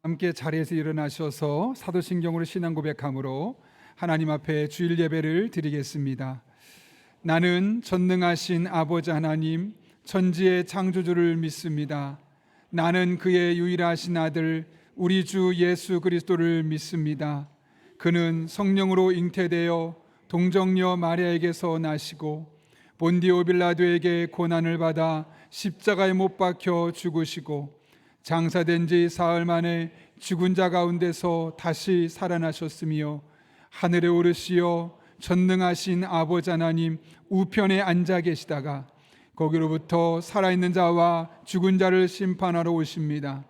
함께 자리에서 일어나셔서 사도신경으로 신앙 고백함으로 하나님 앞에 주일 예배를 드리겠습니다. 나는 전능하신 아버지 하나님 천지의 창조주를 믿습니다. 나는 그의 유일하신 아들 우리 주 예수 그리스도를 믿습니다. 그는 성령으로 잉태되어 동정녀 마리아에게서 나시고 본디오 빌라도에게 고난을 받아 십자가에 못 박혀 죽으시고 장사된 지 사흘 만에 죽은 자 가운데서 다시 살아나셨으며 하늘에 오르시어 전능하신 아버지 하나님 우편에 앉아 계시다가 거기로부터 살아있는 자와 죽은 자를 심판하러 오십니다.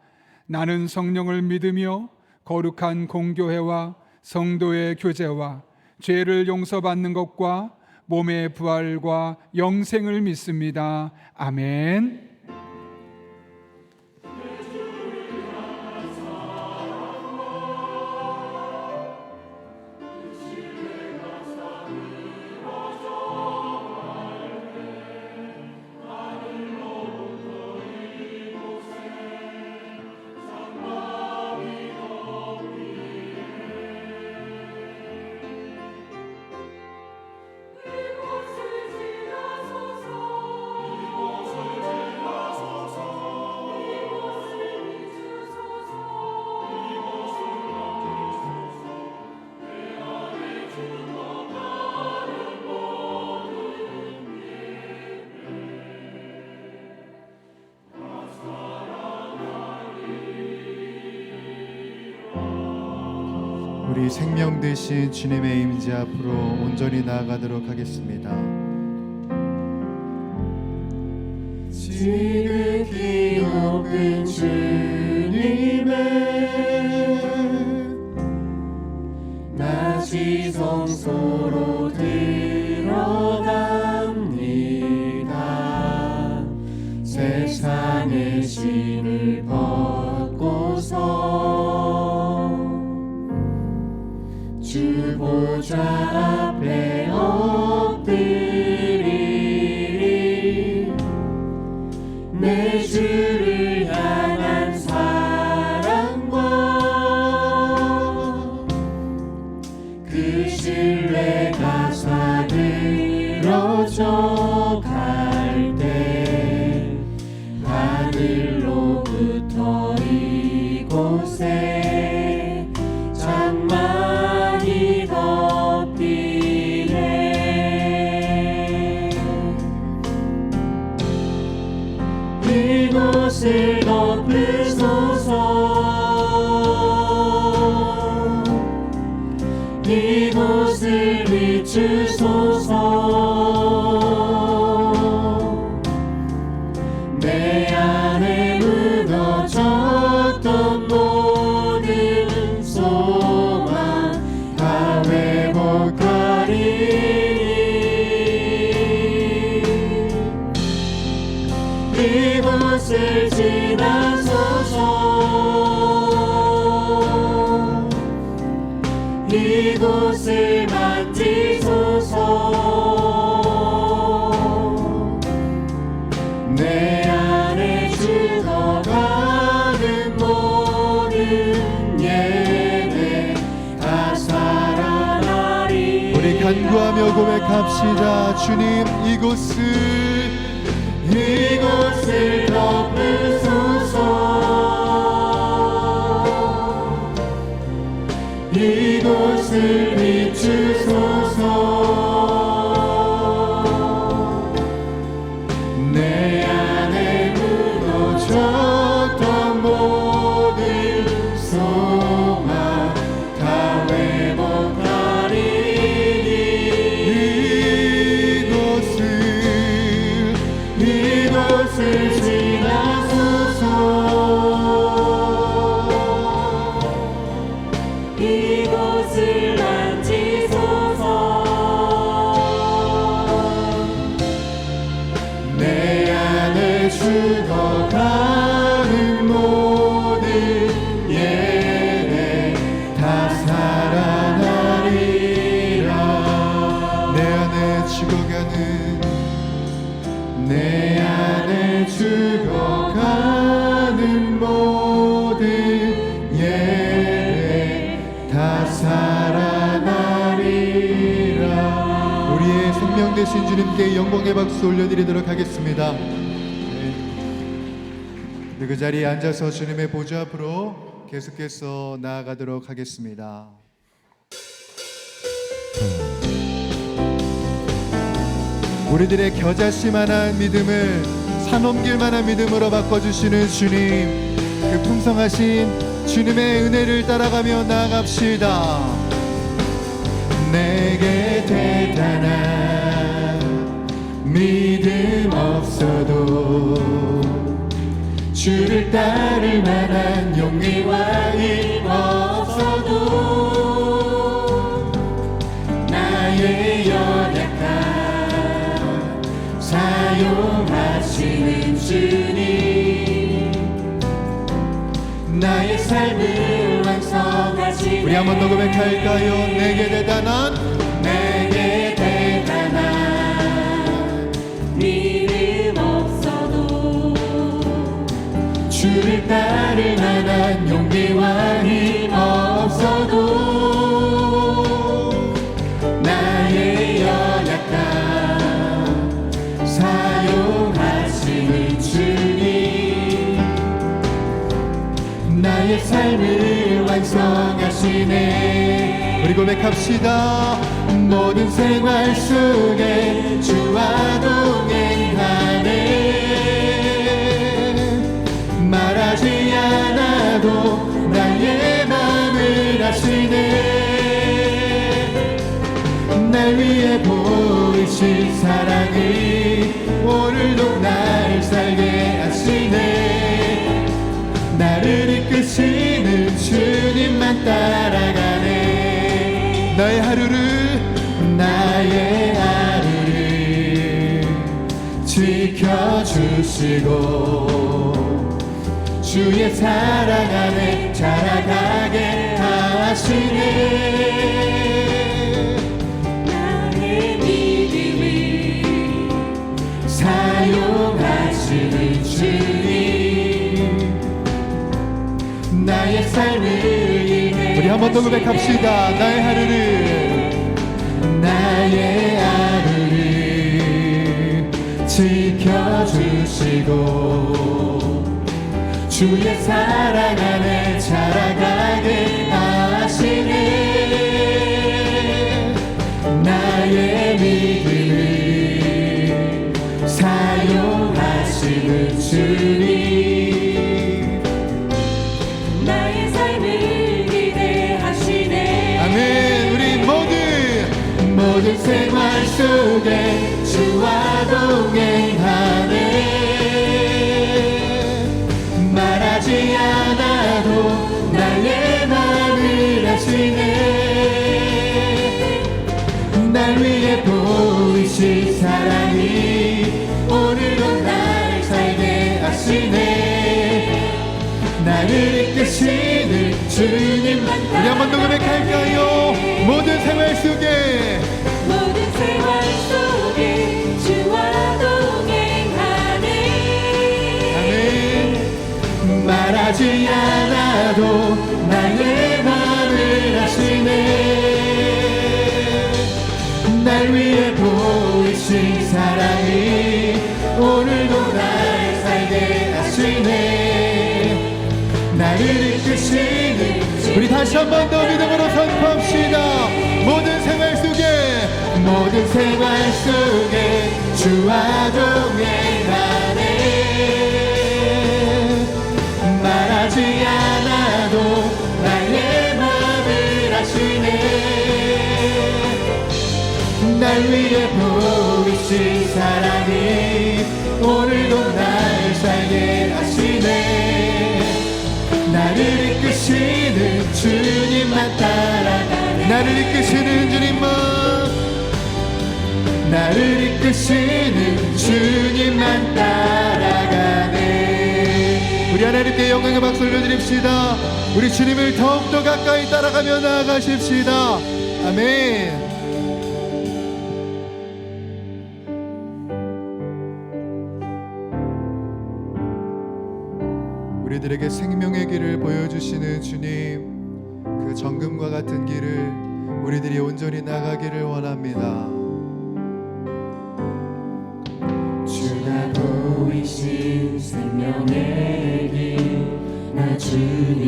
나는 성령을 믿으며 거룩한 공교회와 성도의 교제와 죄를 용서받는 것과 몸의 부활과 영생을 믿습니다. 아멘. 우리 생명 되신 주님의 임재 앞으로 온전히 나아가도록 하겠습니다. 지극히 높은 주님의 낮이 성소로 들어갑니다. 세상의 신을 벗고서 주 보좌 앞에 엎드리리. 내 주를 향한 사랑과 그 신뢰가 사들어져 갈 때 하늘로부터 이곳에 장막이 덮이네. 이곳을 덮으소서. 이곳을 비추소서. 내 안에 무너졌던 모든 소망 다 회복하리니. 이곳을 지나소서. 이곳을 만지소서. 내 안에 죽어가는 모든 예배 다 살아나리. 우리 간구하며 고백합시다. 주님 이곳을 덮으소서. 이곳을 비추소서. 내 안에 무너졌던 모든 소망 다 회복하리니. 이곳을 지나소서. 이곳을 만지소서. 되신 주님께 영광의 박수 올려드리도록 하겠습니다. 네. 그 자리에 앉아서 주님의 보좌 앞으로 계속해서 나아가도록 하겠습니다. 우리들의 겨자씨만한 믿음을 산넘길만한 믿음으로 바꿔주시는 주님, 그 풍성하신 주님의 은혜를 따라가며 나아갑시다. 내게 대단한 믿음 없어도 주를 따를 만한 용기와 힘 없어도 나의 연약함 사용하시는 주님, 나의 삶을 완성하시네. 우리 한번 더 고백할까요? 내게 대단한 믿음 없어도 주를 따를 만한 용기와 힘 없어도 나의 연약함 사용하시는 주님, 나의 삶을 완성하시네. 우리 고백합시다. 모든 생활 속에 주와 동행하네. 말하지 않아도 나의 맘을 아시네. 날 위해 보이신 사랑이 오늘도 날 살게 하시네. 나를 이끄시는 주님만 따라가네. 나의 하루를 지켜주시고 주의 사랑 안에 자라가게 하시네. 나의 믿음을 사용하시는 주님, 나의 삶을 인해. 우리 한 번 더 고백합시다. 나의 하루를 지켜주시고 주의 사랑 안에 자라가게 하시네. 나의 믿음을 사용하시는 주님, 나의 삶을 기대하시네. 아멘. 우리 모든 생활 속에 주와 동행하네. 말하지 않아도 나의 마음을 아시네. 날 위해 보이신 사랑이 오늘도 날 살게 하시네. 나를 이끄시는 주님만. 우리 한 번 더 고백할까요? 모든 생활 속에 주와 동행하네. 아멘. 말하지 않아도 나의 마음을 아시네. 날 위해 보이신 사랑이 오늘도 날 살게 하시네. 나를 이끄시는 우리 다시 한 번 더 믿음으로 선포합시다. 모든 생활 속에 주와 동행하네. 말하지 않아도 나의 마음을 아시네. 날 위해 보이신 사랑이 오늘도 날 살게 하시네. 나를 이끄시는 주님만 따라가네. 나를 이끄시는 주님만, 나를 이끄시는 주님만 따라가네. 우리 하나님께 영광의 박수 올려드립시다. 우리 주님을 더욱더 가까이 따라가며 나아가십시다. 아멘. 우리들에게 생명의 길을 보여주시는 주님, 그 정금과 같은 길을 우리들이 온전히 나가기를 원합니다.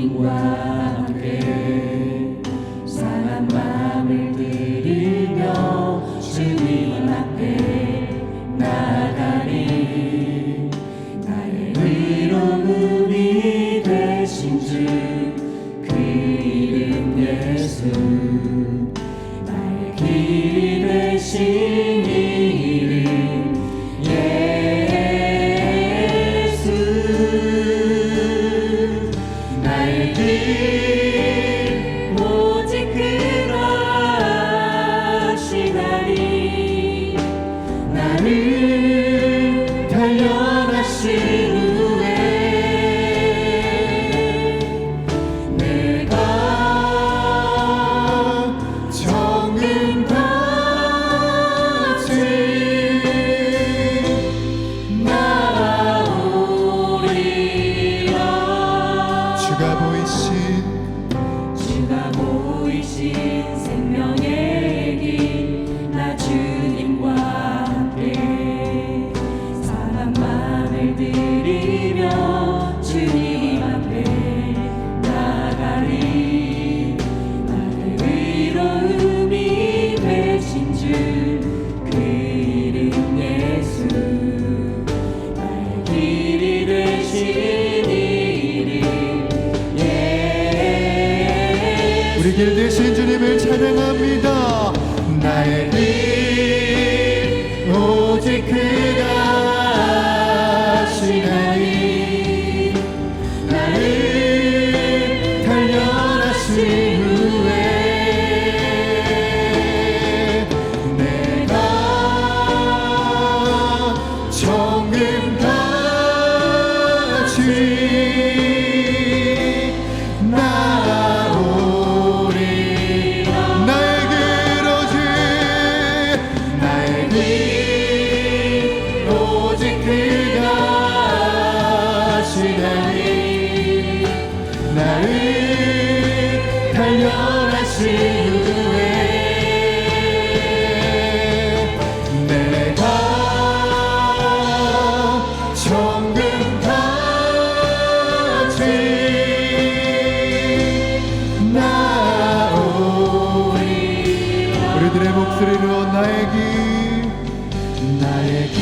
주님과 함께 상한 마음을 들이며 주님 앞에 나아가리. 나의 의로움이 되신 주 그 이름 예수, 나의 길이 되신 이름 예수. 나의 길 오직 그러시나니. 나를 단련하신 후에 내가 정금같이 나아오리라. 주가 보이신 생명의 길, 나 주님과 함께 상한 마음을 들이며 주님 앞에 나가리. 나의 의로움이 되신 주 그 이름 예수, 나의 길이 되신 이름 예수. 우리 길 되신 주님을 찬양합니다. 나의 길 오직 그가시나니. 나를 단련하신 후에 내가 정금같이 나아오리라. 나의 길 오직 그가시나니. 나를 단련하신 후에 내가 정금같이 나오리라. 우리들의 목소리로 나의 길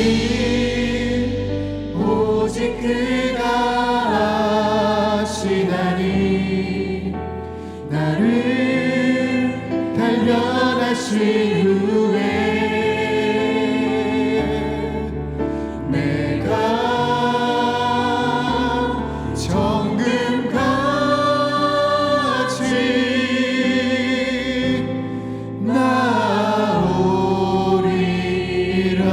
오직 그가시나니. 나를 단련하신 후에 내가 정금같이 나오리라.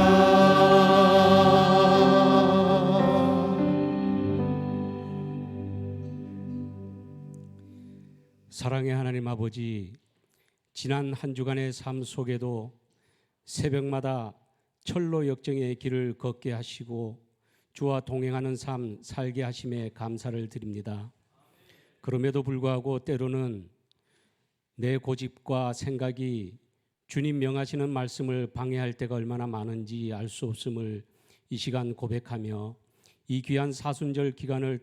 사랑의 하나님 아버지, 지난 한 주간의 삶 속에도 새벽마다 철로 역정의 길을 걷게 하시고 주와 동행하는 삶 살게 하심에 감사를 드립니다. 그럼에도 불구하고 때로는 내 고집과 생각이 주님 명하시는 말씀을 방해할 때가 얼마나 많은지 알 수 없음을 이 시간 고백하며 이 귀한 사순절 기간을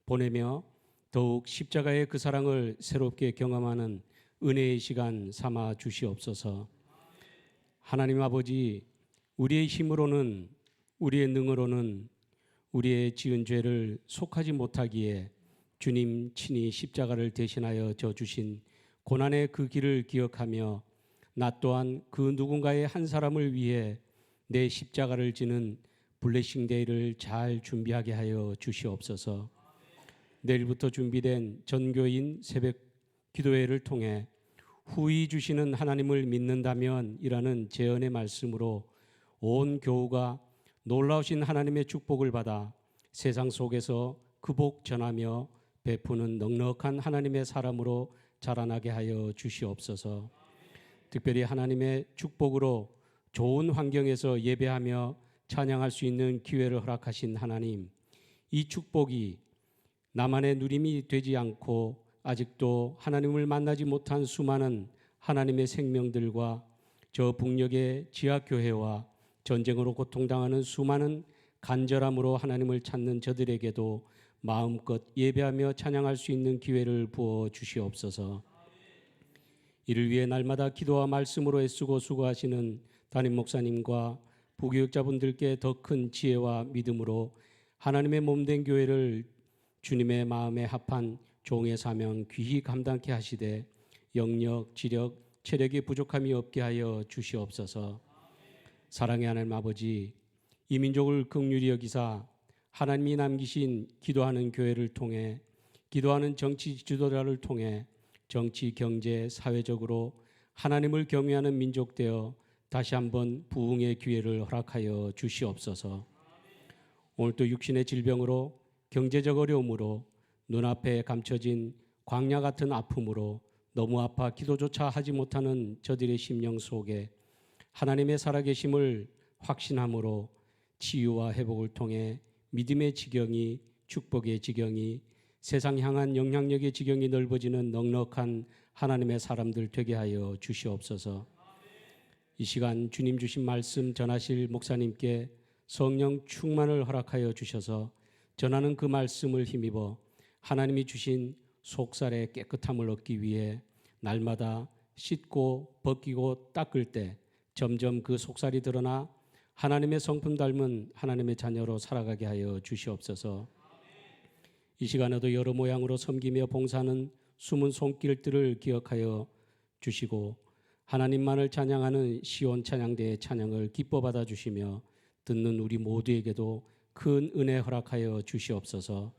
보내며 더욱 십자가의 그 사랑을 새롭게 경험하는 은혜의 시간 삼아 주시옵소서. 하나님 아버지, 우리의 힘으로는, 우리의 능으로는 우리의 지은 죄를 속하지 못하기에 주님 친히 십자가를 대신하여 져주신 고난의 그 길을 기억하며 나 또한 그 누군가의 한 사람을 위해 내 십자가를 지는 블레싱 데이를 잘 준비하게 하여 주시옵소서. 내일부터 준비된 전교인 새벽 기도회를 통해 후히 주시는 하나님을 믿는다면 이라는 제언의 말씀으로 온 교우가 놀라우신 하나님의 축복을 받아 세상 속에서 그 복 전하며 베푸는 넉넉한 하나님의 사람으로 자라나게 하여 주시옵소서. 특별히 하나님의 축복으로 좋은 환경에서 예배하며 찬양할 수 있는 기회를 허락하신 하나님, 이 축복이 나만의 누림이 되지 않고 아직도 하나님을 만나지 못한 수많은 하나님의 생명들과 저 북녘의 지하교회와 전쟁으로 고통당하는 수많은 간절함으로 하나님을 찾는 저들에게도 마음껏 예배하며 찬양할 수 있는 기회를 부어 주시옵소서. 이를 위해 날마다 기도와 말씀으로 애쓰고 수고하시는 담임 목사님과 부교육자분들께 더 큰 지혜와 믿음으로 하나님의 몸된 교회를 주님의 마음에 합한 종의 사명 귀히 감당케 하시되 영력, 지력, 체력이 부족함이 없게 하여 주시옵소서. 사랑의 하나님 아버지, 이 민족을 긍휼히 여기사 하나님이 남기신 기도하는 교회를 통해 기도하는 정치 지도자를 통해 정치, 경제, 사회적으로 하나님을 경외하는 민족 되어 다시 한번 부흥의 기회를 허락하여 주시옵소서. 오늘도 육신의 질병으로 경제적 어려움으로 눈앞에 감춰진 광야 같은 아픔으로 너무 아파 기도조차 하지 못하는 저들의 심령 속에 하나님의 살아계심을 확신함으로 치유와 회복을 통해 믿음의 지경이, 축복의 지경이, 세상 향한 영향력의 지경이 넓어지는 넉넉한 하나님의 사람들 되게 하여 주시옵소서. 이 시간 주님 주신 말씀 전하실 목사님께 성령 충만을 허락하여 주셔서 전하는 그 말씀을 힘입어 하나님이 주신 속살의 깨끗함을 얻기 위해 날마다 씻고 벗기고 닦을 때 점점 그 속살이 드러나 하나님의 성품 닮은 하나님의 자녀로 살아가게 하여 주시옵소서. 이 시간에도 여러 모양으로 섬기며 봉사하는 숨은 손길들을 기억하여 주시고 하나님만을 찬양하는 시온 찬양대의 찬양을 기뻐 받아 주시며 듣는 우리 모두에게도 큰 은혜 허락하여 주시옵소서.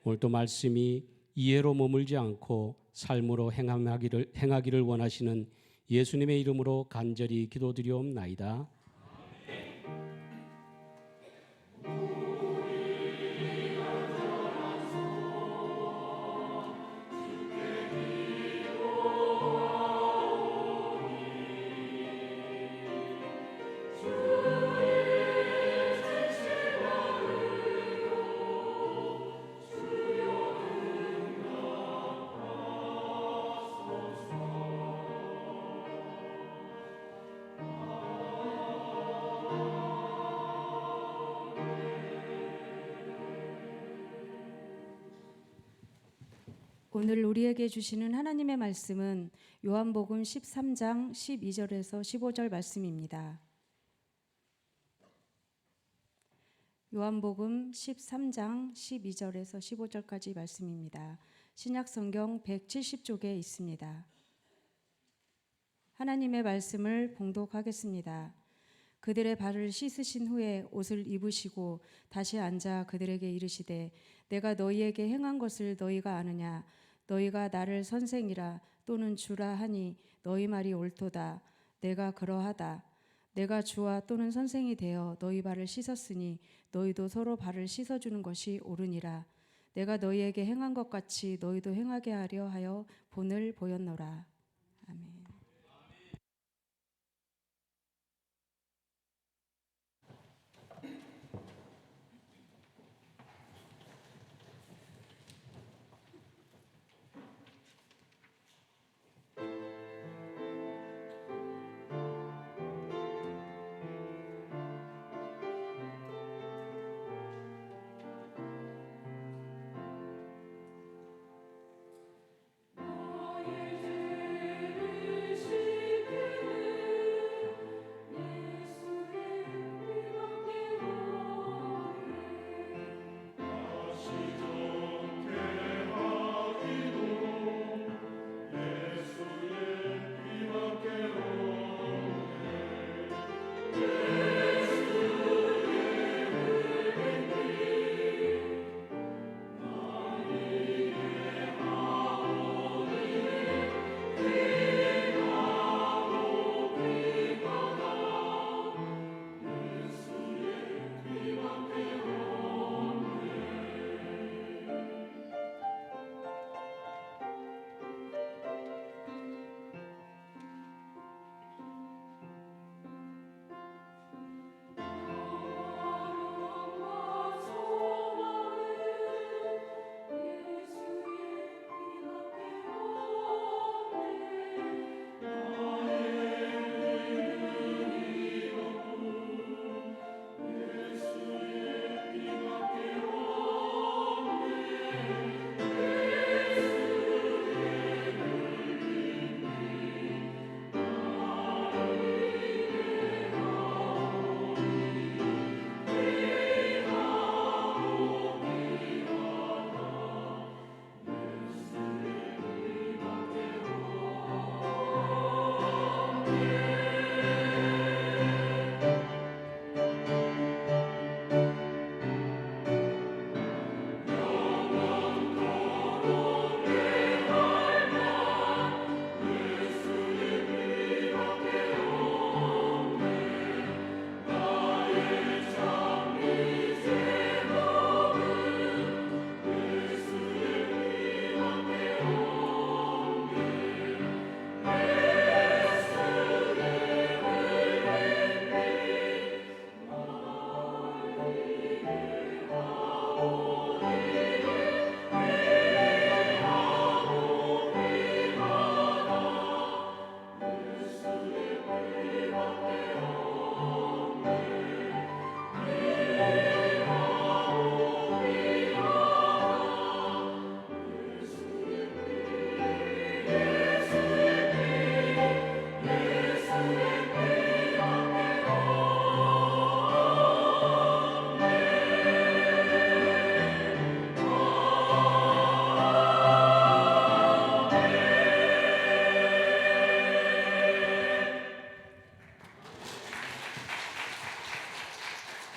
오늘도 말씀이 이해로 머물지 않고 삶으로 행하기를 원하시는 예수님의 이름으로 간절히 기도드리옵나이다. 오늘 우리에게 주시는 하나님의 말씀은 요한복음 13장 12절에서 15절 말씀입니다. 요한복음 13장 12절에서 15절까지 말씀입니다. 신약성경 170쪽에 있습니다. 하나님의 말씀을 봉독하겠습니다. 그들의 발을 씻으신 후에 옷을 입으시고 다시 앉아 그들에게 이르시되 내가 너희에게 행한 것을 너희가 아느냐? 너희가 나를 선생이라 또는 주라 하니 너희 말이 옳도다. 내가 그러하다. 내가 주와 또는 선생이 되어 너희 발을 씻었으니 너희도 서로 발을 씻어주는 것이 옳으니라. 내가 너희에게 행한 것 같이 너희도 행하게 하려 하여 본을 보였노라. 아멘.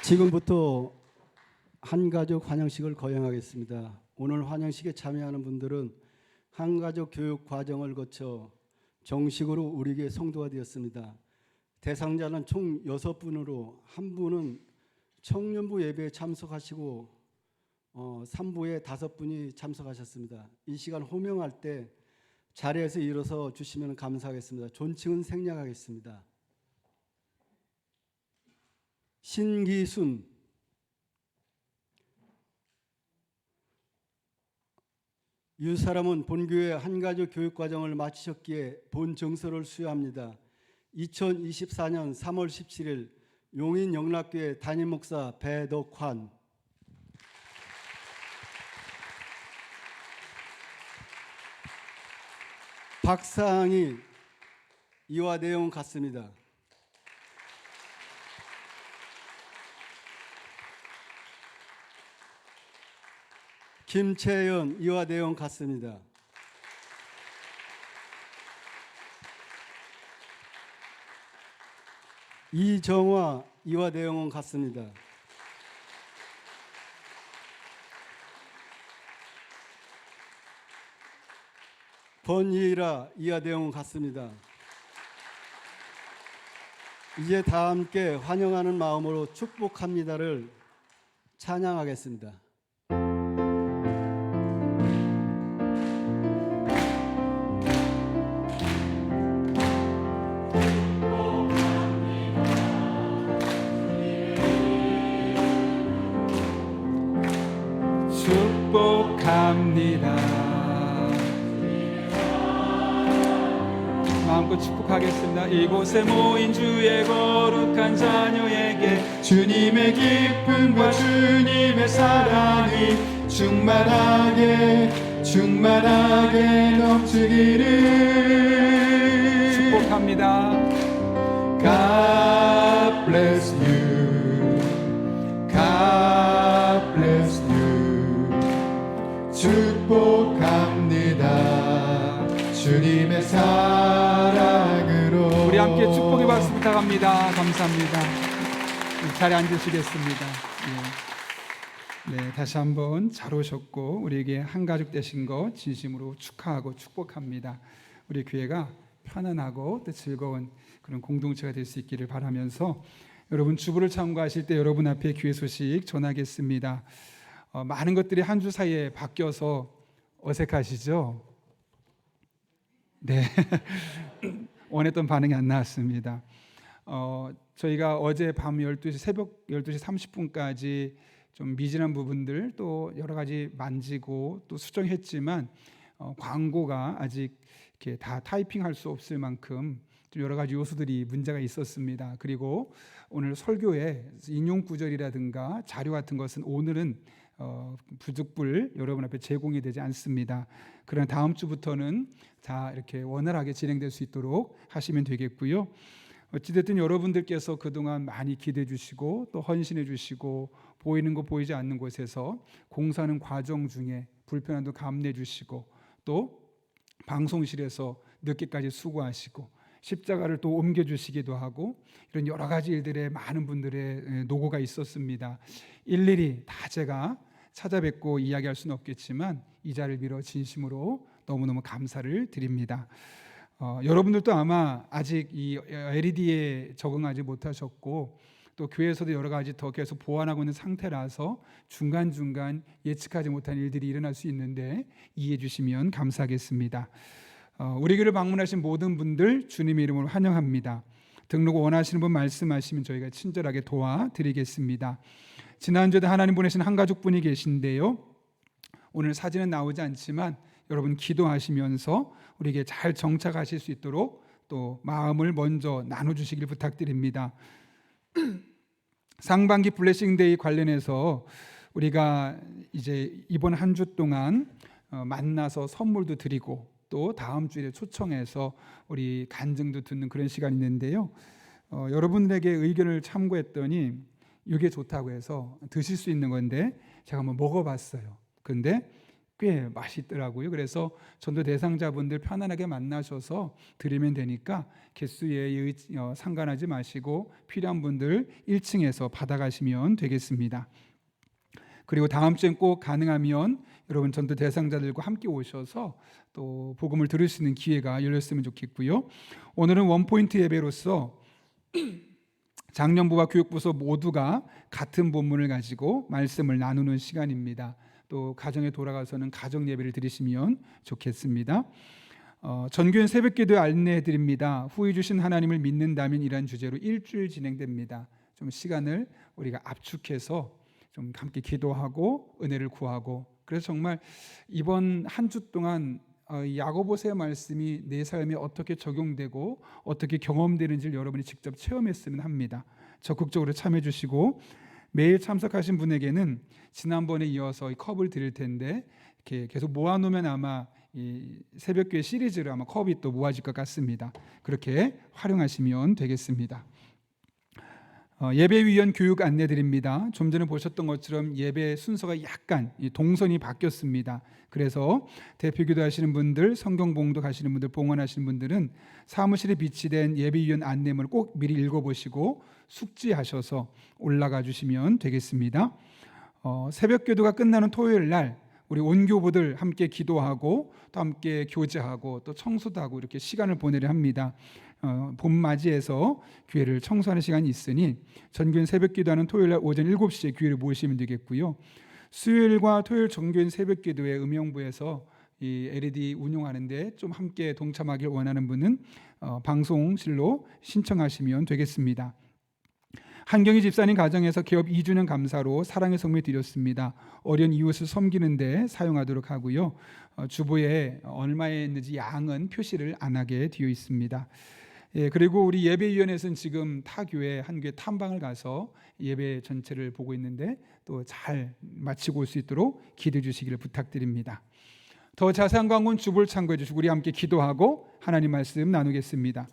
지금부터 한가족 환영식을 거행하겠습니다. 오늘 환영식에 참여하는 분들은 한가족 교육 과정을 거쳐 정식으로 우리에게 성도가 되었습니다. 대상자는 총 6분으로 한 분은 청년부 예배에 참석하시고 3부에 5분이 참석하셨습니다. 이 시간 호명할 때 자리에서 일어서 주시면 감사하겠습니다. 존칭은 생략하겠습니다. 신기순, 유사람은 본교회 한가족 교육과정을 마치셨기에 본 정서를 수여합니다. 2024년 3월 17일 용인영락교회 담임목사 배덕환, 박상희 이와 내용 같습니다. 김채연 이와 내용 같습니다. 이정화 이와 내용은 같습니다. 권이라 이와 내용은 같습니다. 이제 다 함께 환영하는 마음으로 축복합니다를 찬양하겠습니다. 축복합니다. 마음껏 축복하겠습니다. 이곳에 모인 주의 거룩한 자녀에게 주님의 기쁨과 주님의 사랑이 충만하게 충만하게 넘치기를 축복합니다. God bless you. God bless you. 축복합니다. 주님의 사랑으로. 우리 함께 축복의 박수 부탁합니다. 감사합니다. 자리에 앉으시겠습니다. 네, 다시 한번 잘 오셨고 우리에게 한 가족 되신 것 진심으로 축하하고 축복합니다. 우리 교회가 편안하고 또 즐거운 그런 공동체가 될 수 있기를 바라면서 여러분 주부를 참고하실 때 여러분 앞에 교회 소식 전하겠습니다. 많은 것들이 한 주 사이에 바뀌어서 어색하시죠? 네, 원했던 반응이 안 나왔습니다. 저희가 어제 밤 12시 새벽 12시 30분까지 좀 미진한 부분들 또 여러 가지 만지고 또 수정했지만 광고가 아직 이렇게 다 타이핑할 수 없을 만큼 좀 여러 가지 요소들이 문제가 있었습니다. 그리고 오늘 설교에 인용 구절이라든가 자료 같은 것은 오늘은 부득불 여러분 앞에 제공이 되지 않습니다. 그러나 다음 주부터는 다 이렇게 원활하게 진행될 수 있도록 하시면 되겠고요. 어찌됐든 여러분들께서 그동안 많이 기대해 주시고 또 헌신해 주시고 보이는 것 보이지 않는 곳에서 공사하는 과정 중에 불편함도 감내해 주시고 또 방송실에서 늦게까지 수고하시고 십자가를 또 옮겨주시기도 하고 이런 여러 가지 일들에 많은 분들의 노고가 있었습니다. 일일이 다 제가 찾아뵙고 이야기할 수는 없겠지만 이 자리를 빌어 진심으로 너무너무 감사를 드립니다. 여러분들도 아마 아직 이 LED에 적응하지 못하셨고 또 교회에서도 여러 가지 더 계속 보완하고 있는 상태라서 중간중간 예측하지 못한 일들이 일어날 수 있는데 이해해 주시면 감사하겠습니다. 우리 교회를 방문하신 모든 분들 주님의 이름으로 환영합니다. 등록 원하시는 분 말씀하시면 저희가 친절하게 도와드리겠습니다. 지난주에도 하나님 보내신 한 가족분이 계신데요. 오늘 사진은 나오지 않지만 여러분 기도하시면서 우리에게 잘 정착하실 수 있도록 또 마음을 먼저 나눠주시길 부탁드립니다. 상반기 블레싱데이 관련해서 우리가 이제 이번 한 주 동안 만나서 선물도 드리고 또 다음 주에 초청해서 우리 간증도 듣는 그런 시간이 있는데요. 여러분들에게 의견을 참고했더니 이게 좋다고 해서 드실 수 있는 건데 제가 한번 먹어봤어요. 그런데 꽤 맛있더라고요. 그래서 전도 대상자분들 편안하게 만나셔서 드리면 되니까 개수에 상관하지 마시고 필요한 분들 1층에서 받아가시면 되겠습니다. 그리고 다음 주엔 꼭 가능하면 여러분 전도 대상자들과 함께 오셔서 또 복음을 들을 수 있는 기회가 열렸으면 좋겠고요. 오늘은 원포인트 예배로서 장년부와 교육부서 모두가 같은 본문을 가지고 말씀을 나누는 시간입니다. 또 가정에 돌아가서는 가정 예배를 드리시면 좋겠습니다. 전교인 새벽기도 안내해드립니다. 후회 주신 하나님을 믿는다면 이란 주제로 일주일 진행됩니다. 좀 시간을 우리가 압축해서 좀 함께 기도하고 은혜를 구하고, 그래서 정말 이번 한 주 동안 야고보서의 말씀이 내 삶에 어떻게 적용되고 어떻게 경험되는지를 여러분이 직접 체험했으면 합니다. 적극적으로 참여해 주시고, 매일 참석하신 분에게는 지난번에 이어서 이 컵을 드릴 텐데 이렇게 계속 모아놓으면 아마 이 새벽교회 시리즈로 아마 컵이 또 모아질 것 같습니다. 그렇게 활용하시면 되겠습니다. 예배위원 교육 안내드립니다. 좀 전에 보셨던 것처럼 예배 순서가 약간 동선이 바뀌었습니다. 그래서 대표기도 하시는 분들, 성경봉도 가시는 분들, 봉헌하시는 분들은 사무실에 비치된 예배위원 안내문을 꼭 미리 읽어보시고 숙지하셔서 올라가 주시면 되겠습니다. 새벽기도가 끝나는 토요일 날 우리 온교부들 함께 기도하고 또 함께 교제하고 또 청소도 하고 이렇게 시간을 보내려 합니다. 봄 맞이해서 교회를 청소하는 시간이 있으니 전교인 새벽기도하는 토요일 날 오전 7시에 교회를 모이시면 되겠고요. 수요일과 토요일 전교인 새벽기도회 음영부에서 이 LED 운용하는데 좀 함께 동참하길 원하는 분은 방송실로 신청하시면 되겠습니다. 한경희 집사님 가정에서 개업 2주년 감사로 사랑의 성묘 드렸습니다. 어려운 이웃을 섬기는 데 사용하도록 하고요. 주보에 얼마에 있는지 양은 표시를 안 하게 되어 있습니다. 그리고 우리 예배위원회에서는 지금 타 교회 한 교회 탐방을 가서 예배 전체를 보고 있는데 또 잘 마치고 올 수 있도록 기도해 주시기를 부탁드립니다. 더 자세한 광고는 주보를 참고해 주시고 우리 함께 기도하고 하나님 말씀 나누겠습니다.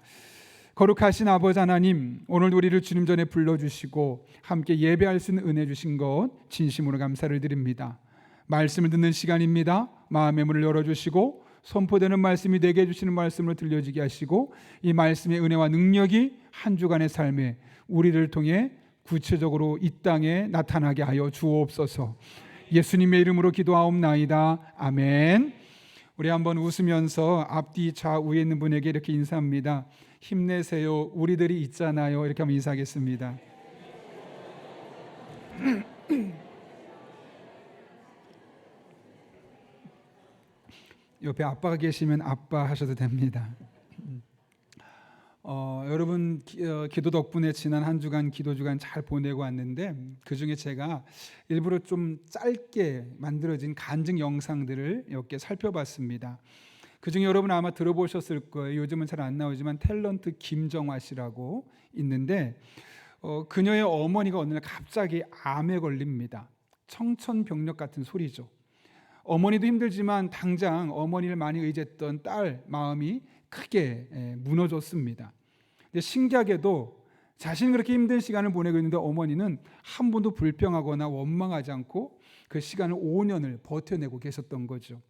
거룩하신 아버지 하나님, 오늘 우리를 주님 전에 불러주시고 함께 예배할 수 있는 은혜 주신 것 진심으로 감사를 드립니다. 말씀을 듣는 시간입니다. 마음의 문을 열어주시고 선포되는 말씀이 내게 주시는 말씀으로 들려지게 하시고 이 말씀의 은혜와 능력이 한 주간의 삶에 우리를 통해 구체적으로 이 땅에 나타나게 하여 주옵소서. 예수님의 이름으로 기도하옵나이다. 아멘. 우리 한번 웃으면서 앞뒤 좌우에 있는 분에게 이렇게 인사합니다. 힘내세요. 우리들이 있잖아요. 이렇게 한번 인사하겠습니다. 옆에 아빠가 계시면 아빠 하셔도 됩니다. 여러분 기도 덕분에 지난 한 주간 기도 주간 잘 보내고 왔는데 그중에 제가 일부러 좀 짧게 만들어진 간증 영상들을 몇 개 살펴봤습니다. 그중에 여러분 아마 들어보셨을 거예요. 요즘은 잘 안 나오지만 탤런트 김정화 씨라고 있는데 그녀의 어머니가 어느 날 갑자기 암에 걸립니다. 청천벽력 같은 소리죠. 어머니도 힘들지만 당장 어머니를 많이 의지했던 딸 마음이 크게 무너졌습니다. 근데 신기하게도 자신이 그렇게 힘든 시간을 보내고 있는데 어머니는 한 번도 불평하거나 원망하지 않고 그 시간을 5년을 버텨내고 계셨던 거죠.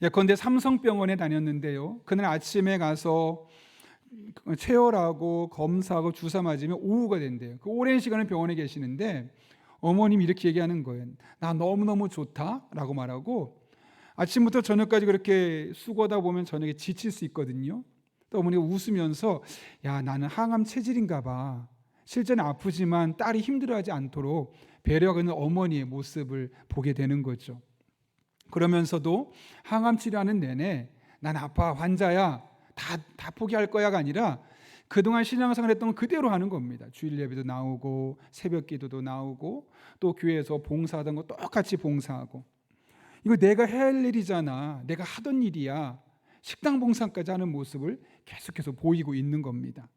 예컨대 삼성병원에 다녔는데요. 그날 아침에 가서 체열하고 검사하고 주사 맞으면 오후가 된대요. 그 오랜 시간을 병원에 계시는데 어머님이 이렇게 얘기하는 거예요. 나 너무너무 좋다라고 말하고 아침부터 저녁까지 그렇게 수고하다 보면 저녁에 지칠 수 있거든요. 또 어머니가 웃으면서 야 나는 항암 체질인가 봐. 실제는 아프지만 딸이 힘들어하지 않도록 배려하는 어머니의 모습을 보게 되는 거죠. 그러면서도 항암 치료하는 내내 난 아파 환자야 다 포기할 거야가 아니라 그동안 신앙생활 했던 건 그대로 하는 겁니다. 주일 예배도 나오고 새벽 기도도 나오고 또 교회에서 봉사하던 거 똑같이 봉사하고 이거 내가 해야 할 일이잖아. 내가 하던 일이야. 식당 봉사까지 하는 모습을 계속해서 보이고 있는 겁니다.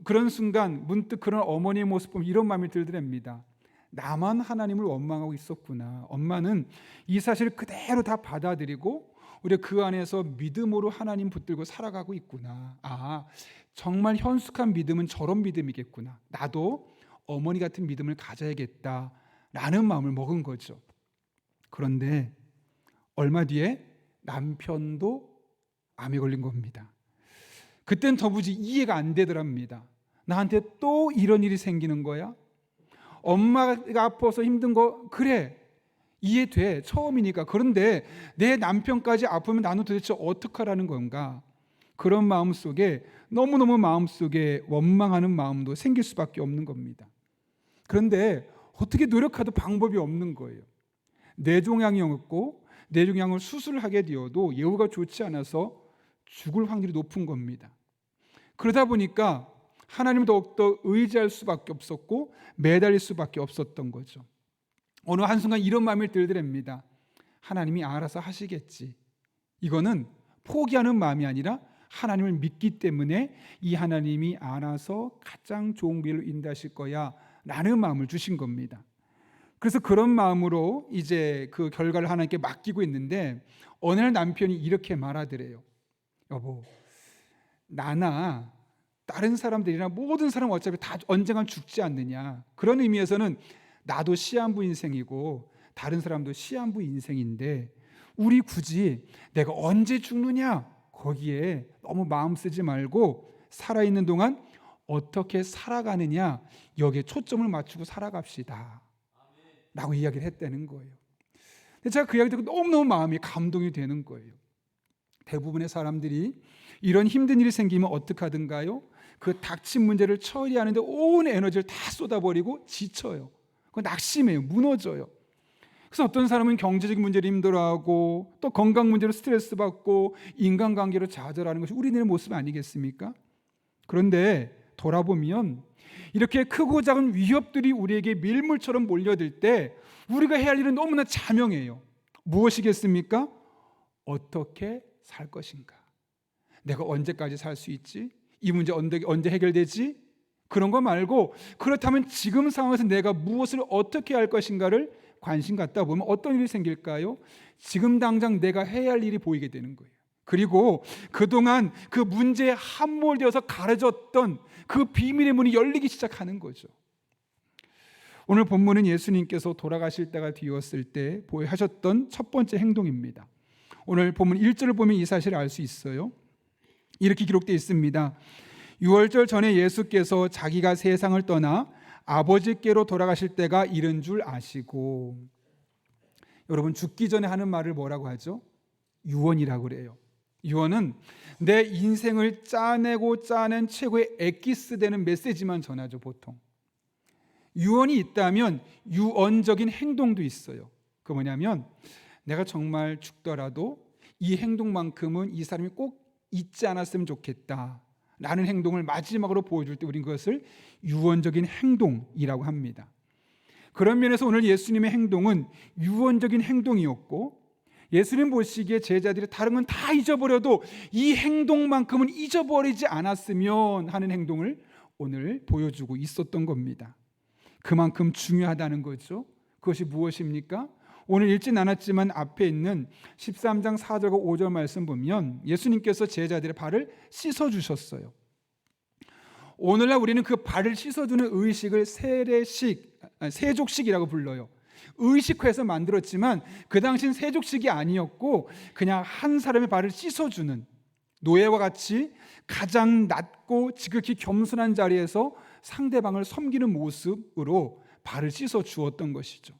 그런 순간 문득 그런 어머니의 모습 보면 이런 마음이 들더랍니다. 나만 하나님을 원망하고 있었구나. 엄마는 이 사실을 그대로 다 받아들이고 우리가 그 안에서 믿음으로 하나님 붙들고 살아가고 있구나. 아, 정말 현숙한 믿음은 저런 믿음이겠구나. 나도 어머니 같은 믿음을 가져야겠다라는 마음을 먹은 거죠. 그런데 얼마 뒤에 남편도 암에 걸린 겁니다. 그땐 더부지 이해가 안 되더랍니다. 나한테 또 이런 일이 생기는 거야? 엄마가 아파서 힘든 거 그래, 이해돼, 처음이니까. 그런데 내 남편까지 아프면 나는 도대체 어떡하라는 건가? 그런 마음속에 너무너무 마음속에 원망하는 마음도 생길 수밖에 없는 겁니다. 그런데 어떻게 노력해도 방법이 없는 거예요. 뇌종양이었고 뇌종양을 수술하게 되어도 예후가 좋지 않아서 죽을 확률이 높은 겁니다. 그러다 보니까 하나님을 더욱더 의지할 수밖에 없었고 매달릴 수밖에 없었던 거죠. 어느 한순간 이런 마음이 들더랍니다. 하나님이 알아서 하시겠지. 이거는 포기하는 마음이 아니라 하나님을 믿기 때문에 이 하나님이 알아서 가장 좋은 길로 인도하실 거야 라는 마음을 주신 겁니다. 그래서 그런 마음으로 이제 그 결과를 하나님께 맡기고 있는데 어느 날 남편이 이렇게 말하더래요. 여보, 나나 다른 사람들이나 모든 사람 어차피 다 언젠간 죽지 않느냐. 그런 의미에서는 나도 시한부 인생이고 다른 사람도 시한부 인생인데 우리 굳이 내가 언제 죽느냐 거기에 너무 마음 쓰지 말고 살아있는 동안 어떻게 살아가느냐 여기에 초점을 맞추고 살아갑시다 라고 이야기를 했다는 거예요. 근데 제가 그 이야기 듣고 너무너무 마음이 감동이 되는 거예요. 대부분의 사람들이 이런 힘든 일이 생기면 어떻게 하든가요? 그 닥친 문제를 처리하는데 온 에너지를 다 쏟아버리고 지쳐요. 그 낙심해요. 무너져요. 그래서 어떤 사람은 경제적인 문제를 힘들어하고 또 건강 문제로 스트레스 받고 인간관계로 좌절하는 것이 우리들의 모습 아니겠습니까? 그런데 돌아보면 이렇게 크고 작은 위협들이 우리에게 밀물처럼 몰려들 때 우리가 해야 할 일은 너무나 자명해요. 무엇이겠습니까? 어떻게 살 것인가? 내가 언제까지 살 수 있지? 이 문제 언제 해결되지? 그런 거 말고 그렇다면 지금 상황에서 내가 무엇을 어떻게 할 것인가를 관심 갖다 보면 어떤 일이 생길까요? 지금 당장 내가 해야 할 일이 보이게 되는 거예요. 그리고 그동안 그 문제에 함몰되어서 가려졌던 그 비밀의 문이 열리기 시작하는 거죠. 오늘 본문은 예수님께서 돌아가실 때가 되었을 때 하셨던 첫 번째 행동입니다. 오늘 본문 1절을 보면 이 사실을 알 수 있어요. 이렇게 기록되어 있습니다. 유월절 전에 예수께서 자기가 세상을 떠나 아버지께로 돌아가실 때가 이른 줄 아시고, 여러분 죽기 전에 하는 말을 뭐라고 하죠? 유언이라고 그래요. 유언은 내 인생을 짜내고 짜낸 최고의 엑기스 되는 메시지만 전하죠. 보통 유언이 있다면 유언적인 행동도 있어요. 그 뭐냐면 내가 정말 죽더라도 이 행동만큼은 이 사람이 꼭 잊지 않았으면 좋겠다 라는 행동을 마지막으로 보여줄 때 우린 그것을 유언적인 행동이라고 합니다. 그런 면에서 오늘 예수님의 행동은 유언적인 행동이었고, 예수님 보시기에 제자들이 다른 건 다 잊어버려도 이 행동만큼은 잊어버리지 않았으면 하는 행동을 오늘 보여주고 있었던 겁니다. 그만큼 중요하다는 거죠. 그것이 무엇입니까? 오늘 읽진 않았지만 앞에 있는 13장 4절과 5절 말씀 보면 예수님께서 제자들의 발을 씻어주셨어요. 오늘날 우리는 그 발을 씻어주는 의식을 세족식이라고 불러요. 의식화해서 만들었지만 그 당시엔 세족식이 아니었고 그냥 한 사람의 발을 씻어주는, 노예와 같이 가장 낮고 지극히 겸손한 자리에서 상대방을 섬기는 모습으로 발을 씻어 주었던 것이죠.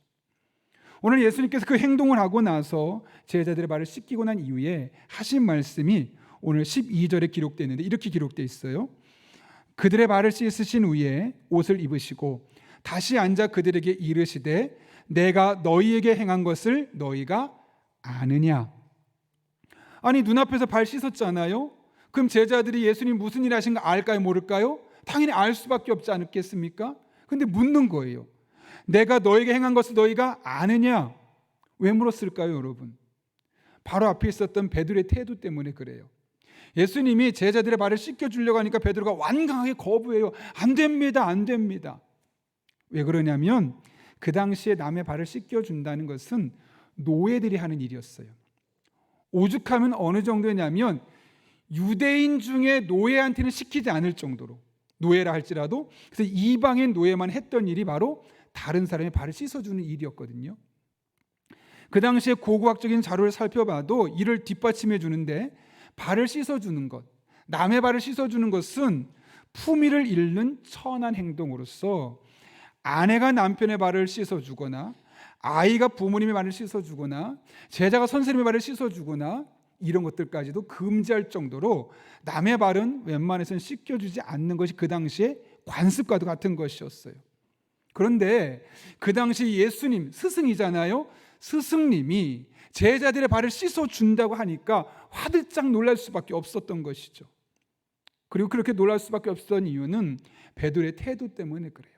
오늘 예수님께서 그 행동을 하고 나서 제자들의 발을 씻기고 난 이후에 하신 말씀이 오늘 12절에 기록되어 있는데 이렇게 기록되어 있어요. 그들의 발을 씻으신 후에 옷을 입으시고 다시 앉아 그들에게 이르시되 내가 너희에게 행한 것을 너희가 아느냐. 아니 눈앞에서 발 씻었잖아요. 그럼 제자들이 예수님 무슨 일 하신가 알까요 모를까요? 당연히 알 수밖에 없지 않겠습니까? 근데 묻는 거예요. 내가 너에게 행한 것을 너희가 아느냐? 왜 물었을까요, 여러분? 바로 앞에 있었던 베드로의 태도 때문에 그래요. 예수님이 제자들의 발을 씻겨주려고 하니까 베드로가 완강하게 거부해요. 안 됩니다, 안 됩니다. 왜 그러냐면 그 당시에 남의 발을 씻겨준다는 것은 노예들이 하는 일이었어요. 오죽하면 어느 정도냐면 유대인 중에 노예한테는 시키지 않을 정도로, 노예라 할지라도 그래서 이방인 노예만 했던 일이 바로 다른 사람의 발을 씻어주는 일이었거든요. 그 당시에 고고학적인 자료를 살펴봐도 이를 뒷받침해 주는데, 발을 씻어주는 것, 남의 발을 씻어주는 것은 품위를 잃는 천한 행동으로서 아내가 남편의 발을 씻어주거나, 아이가 부모님의 발을 씻어주거나, 제자가 선생님의 발을 씻어주거나, 이런 것들까지도 금지할 정도로 남의 발은 웬만해서는 씻겨주지 않는 것이 그 당시에 관습과도 같은 것이었어요. 그런데 그 당시 예수님, 스승이잖아요. 스승님이 제자들의 발을 씻어준다고 하니까 화들짝 놀랄 수밖에 없었던 것이죠. 그리고 그렇게 놀랄 수밖에 없었던 이유는 베드로의 태도 때문에 그래요.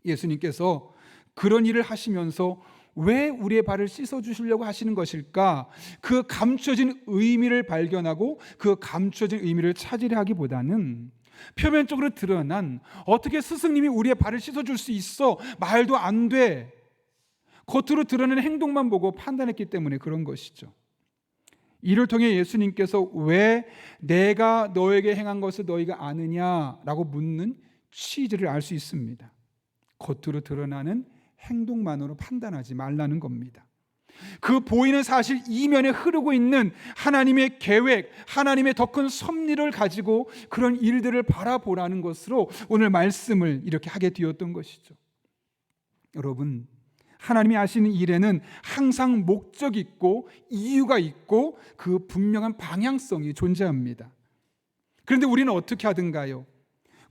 예수님께서 그런 일을 하시면서 왜 우리의 발을 씻어주시려고 하시는 것일까? 그 감춰진 의미를 발견하고 그 감춰진 의미를 찾으려 하기보다는 표면적으로 드러난, 어떻게 스승님이 우리의 발을 씻어줄 수 있어? 말도 안 돼. 겉으로 드러나는 행동만 보고 판단했기 때문에 그런 것이죠. 이를 통해 예수님께서 왜 내가 너에게 행한 것을 너희가 아느냐라고 묻는 취지를 알 수 있습니다. 겉으로 드러나는 행동만으로 판단하지 말라는 겁니다. 그 보이는 사실 이면에 흐르고 있는 하나님의 계획, 하나님의 더 큰 섭리를 가지고 그런 일들을 바라보라는 것으로 오늘 말씀을 이렇게 하게 되었던 것이죠. 여러분, 하나님이 하시는 일에는 항상 목적이 있고 이유가 있고 그 분명한 방향성이 존재합니다. 그런데 우리는 어떻게 하든가요?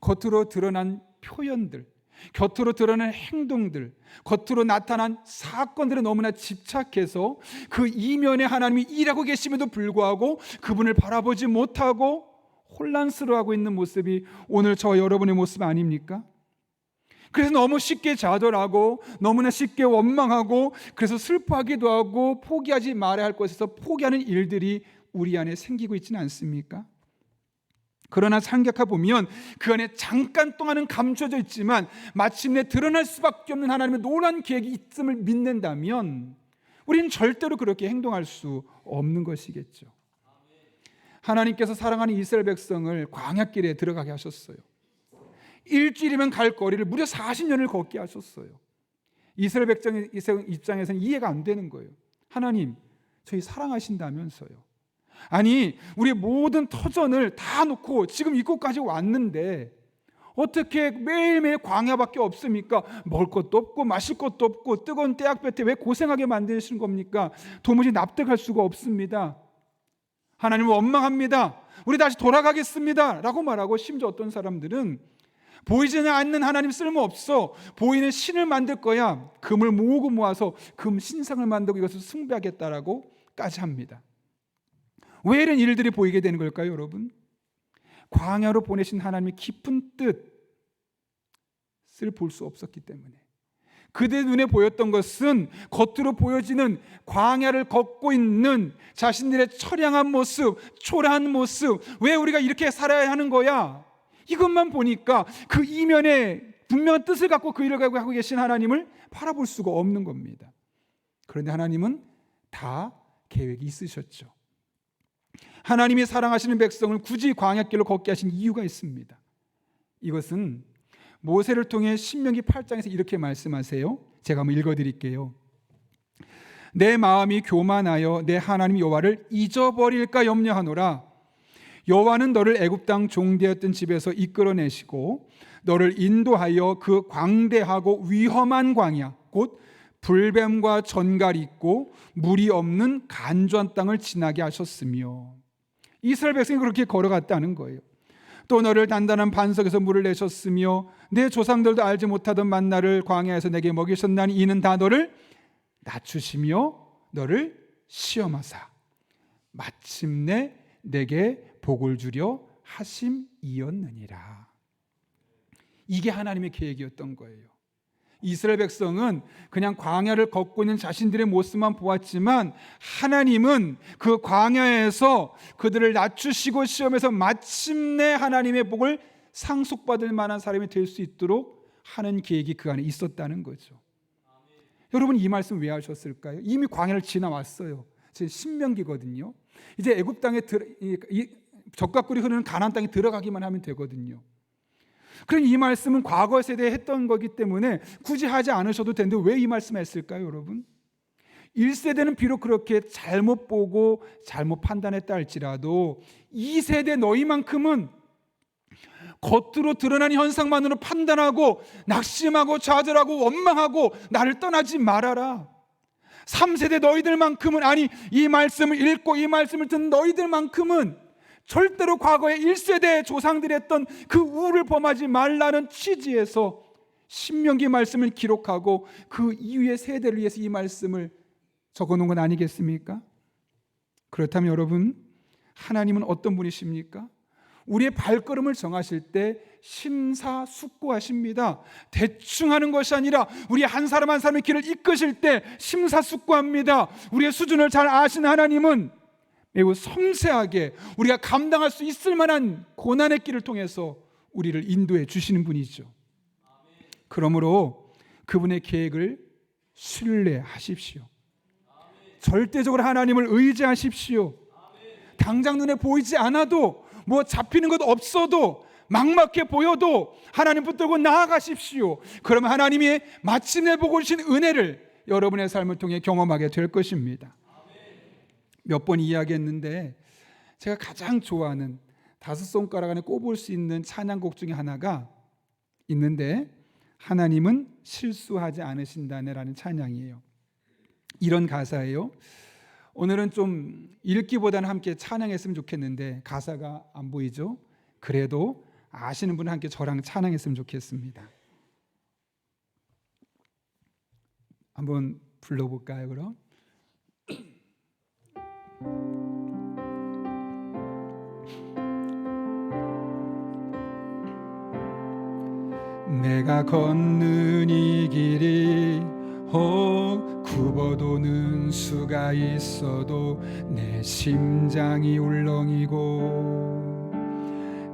겉으로 드러난 표현들, 겉으로 드러난 행동들, 겉으로 나타난 사건들에 너무나 집착해서 그 이면에 하나님이 일하고 계심에도 불구하고 그분을 바라보지 못하고 혼란스러워하고 있는 모습이 오늘 저와 여러분의 모습 아닙니까? 그래서 너무 쉽게 좌절하고 너무나 쉽게 원망하고, 그래서 슬퍼하기도 하고 포기하지 말아야 할 것에서 포기하는 일들이 우리 안에 생기고 있지는 않습니까? 그러나 생각해 보면 그 안에 잠깐 동안은 감춰져 있지만 마침내 드러날 수밖에 없는 하나님의 놀라운 계획이 있음을 믿는다면 우리는 절대로 그렇게 행동할 수 없는 것이겠죠. 하나님께서 사랑하는 이스라엘 백성을 광야길에 들어가게 하셨어요. 일주일이면 갈 거리를 무려 40년을 걷게 하셨어요. 이스라엘 백성의 입장에서는 이해가 안 되는 거예요. 하나님, 저희 사랑하신다면서요. 아니, 우리 모든 터전을 다 놓고 지금 이곳까지 왔는데 어떻게 매일매일 광야밖에 없습니까? 먹을 것도 없고 마실 것도 없고 뜨거운 때약볕에 왜 고생하게 만드시는 겁니까? 도무지 납득할 수가 없습니다. 하나님, 원망합니다. 우리 다시 돌아가겠습니다 라고 말하고, 심지어 어떤 사람들은 보이지는 않는 하나님 쓸모없어, 보이는 신을 만들 거야, 금을 모으고 모아서 금 신상을 만들고 이것을 숭배하겠다라고 까지 합니다. 왜 이런 일들이 보이게 되는 걸까요, 여러분? 광야로 보내신 하나님의 깊은 뜻을 볼 수 없었기 때문에. 그들 눈에 보였던 것은 겉으로 보여지는 광야를 걷고 있는 자신들의 처량한 모습, 초라한 모습, 왜 우리가 이렇게 살아야 하는 거야? 이것만 보니까 그 이면에 분명한 뜻을 갖고 그 일을 하고 계신 하나님을 바라볼 수가 없는 겁니다. 그런데 하나님은 다 계획이 있으셨죠. 하나님이 사랑하시는 백성을 굳이 광야길로 걷게 하신 이유가 있습니다. 이것은 모세를 통해 신명기 8장에서 이렇게 말씀하세요. 제가 한번 읽어드릴게요. 내 마음이 교만하여 내 하나님 여호와를 잊어버릴까 염려하노라. 여호와는 너를 애굽 땅 종되었던 집에서 이끌어내시고 너를 인도하여 그 광대하고 위험한 광야, 곧 불뱀과 전갈이 있고 물이 없는 간조한 땅을 지나게 하셨으며, 이스라엘 백성이 그렇게 걸어갔다는 거예요. 또 너를 단단한 반석에서 물을 내셨으며 내 조상들도 알지 못하던 만나를 광야에서 내게 먹이셨나니 이는 다 너를 낮추시며 너를 시험하사 마침내 내게 복을 주려 하심이었느니라. 이게 하나님의 계획이었던 거예요. 이스라엘 백성은 그냥 광야를 걷고 있는 자신들의 모습만 보았지만 하나님은 그 광야에서 그들을 낮추시고 시험해서 마침내 하나님의 복을 상속받을 만한 사람이 될 수 있도록 하는 계획이 그 안에 있었다는 거죠. 여러분, 이 말씀 왜 하셨을까요? 이미 광야를 지나왔어요. 제 신명기거든요. 이제 애굽 땅에 젖과 꿀이 흐르는 가나안 땅에 들어가기만 하면 되거든요. 그럼 이 말씀은 과거 세대에 했던 거기 때문에 굳이 하지 않으셔도 되는데 왜 이 말씀을 했을까요, 여러분? 1세대는 비록 그렇게 잘못 보고 잘못 판단했다 할지라도 2세대 너희만큼은 겉으로 드러난 현상만으로 판단하고 낙심하고 좌절하고 원망하고 나를 떠나지 말아라. 3세대 너희들만큼은, 아니 이 말씀을 읽고 이 말씀을 듣는 너희들만큼은 절대로 과거에 1세대 조상들이 했던 그 우를 범하지 말라는 취지에서 신명기 말씀을 기록하고 그 이후의 세대를 위해서 이 말씀을 적어놓은 건 아니겠습니까? 그렇다면 여러분, 하나님은 어떤 분이십니까? 우리의 발걸음을 정하실 때 심사숙고하십니다. 대충 하는 것이 아니라 우리 한 사람 한 사람의 길을 이끄실 때 심사숙고합니다. 우리의 수준을 잘 아시는 하나님은 매우 섬세하게 우리가 감당할 수 있을 만한 고난의 길을 통해서 우리를 인도해 주시는 분이죠. 그러므로 그분의 계획을 신뢰하십시오. 절대적으로 하나님을 의지하십시오. 당장 눈에 보이지 않아도, 뭐 잡히는 것 없어도, 막막해 보여도 하나님 붙들고 나아가십시오. 그러면 하나님이 마침내 보고 주신 은혜를 여러분의 삶을 통해 경험하게 될 것입니다. 몇 번 이야기했는데 제가 가장 좋아하는 5손가락 안에 꼽을 수 있는 찬양곡 중에 하나가 있는데, 하나님은 실수하지 않으신다네라는 찬양이에요. 이런 가사예요. 오늘은 좀 읽기보다는 함께 찬양했으면 좋겠는데 가사가 안 보이죠? 그래도 아시는 분은 함께 저랑 찬양했으면 좋겠습니다. 한번 불러볼까요, 그럼? 내가 걷는 이 길이 굽어도는 수가 있어도 내 심장이 울렁이고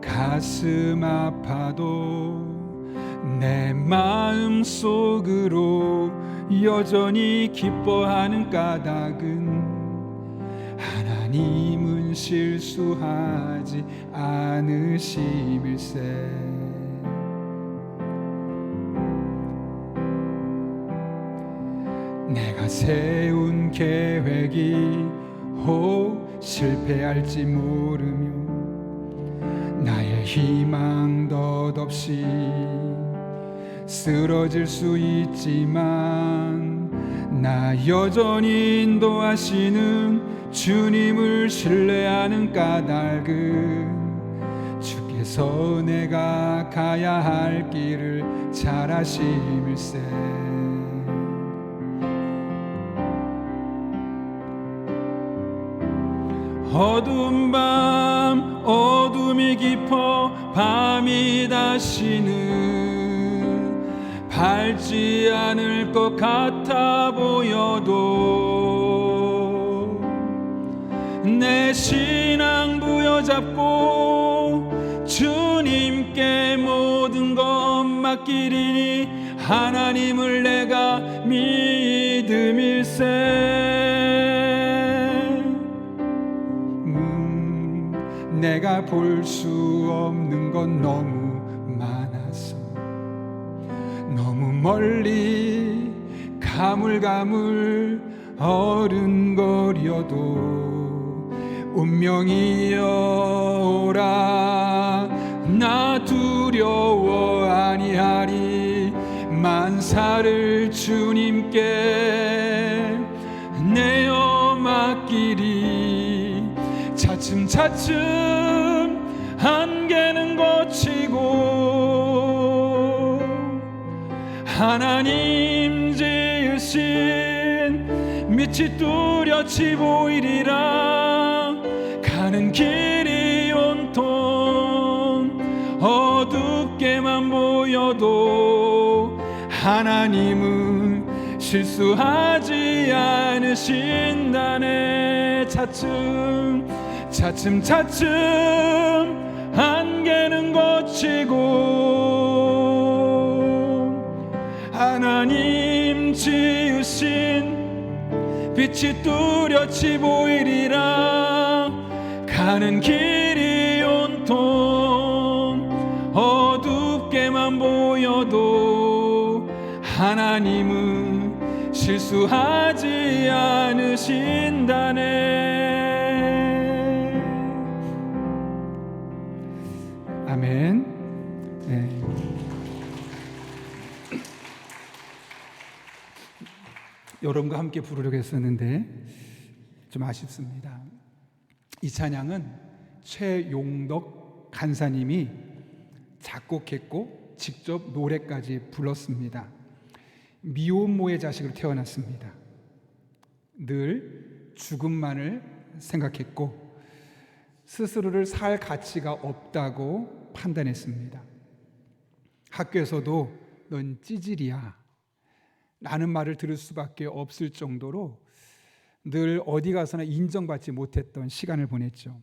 가슴 아파도 내 마음 속으로 여전히 기뻐하는 까닭은 하나님은 실수하지 않으심일세. 내가 세운 계획이 혹 실패할지 모르며 나의 희망 덧없이 쓰러질 수 있지만 나 여전히 인도하시는 주님을 신뢰하는 까닭은 주께서 내가 가야 할 길을 잘 아심일세. 어두운 밤 어둠이 깊어 밤이 다시는 밝지 않을 것 같아 보여도 내 신앙 부여잡고 주님께 모든 것 맡기리니 하나님을 내가 믿음일세. 내가 볼 수 없는 건 너무 많아서 너무 멀리 가물가물 어른거려도 운명이여 오라 나 두려워 아니하리 만사를 주님께 내어 맡기리. 차츰차츰 한계는 거치고 하나님 지으신 빛이 뚜렷이 보이리라. 가는 길이 온통 어둡게만 보여도 하나님은 실수하지 않으신다네. 차츰 한계는 거치고 하나님 지으신 빛이 뚜렷이 보이리라. 가는 길이 온통 어둡게만 보여도 하나님은 실수하지 않으신다네. 아멘. 네. 여러분과 함께 부르려고 했었는데 좀 아쉽습니다. 이 찬양은 최용덕 간사님이 작곡했고 직접 노래까지 불렀습니다. 미혼모의 자식으로 태어났습니다. 늘 죽음만을 생각했고 스스로를 살 가치가 없다고 판단했습니다. 학교에서도 넌 찌질이야 라는 말을 들을 수밖에 없을 정도로 늘 어디 가서나 인정받지 못했던 시간을 보냈죠.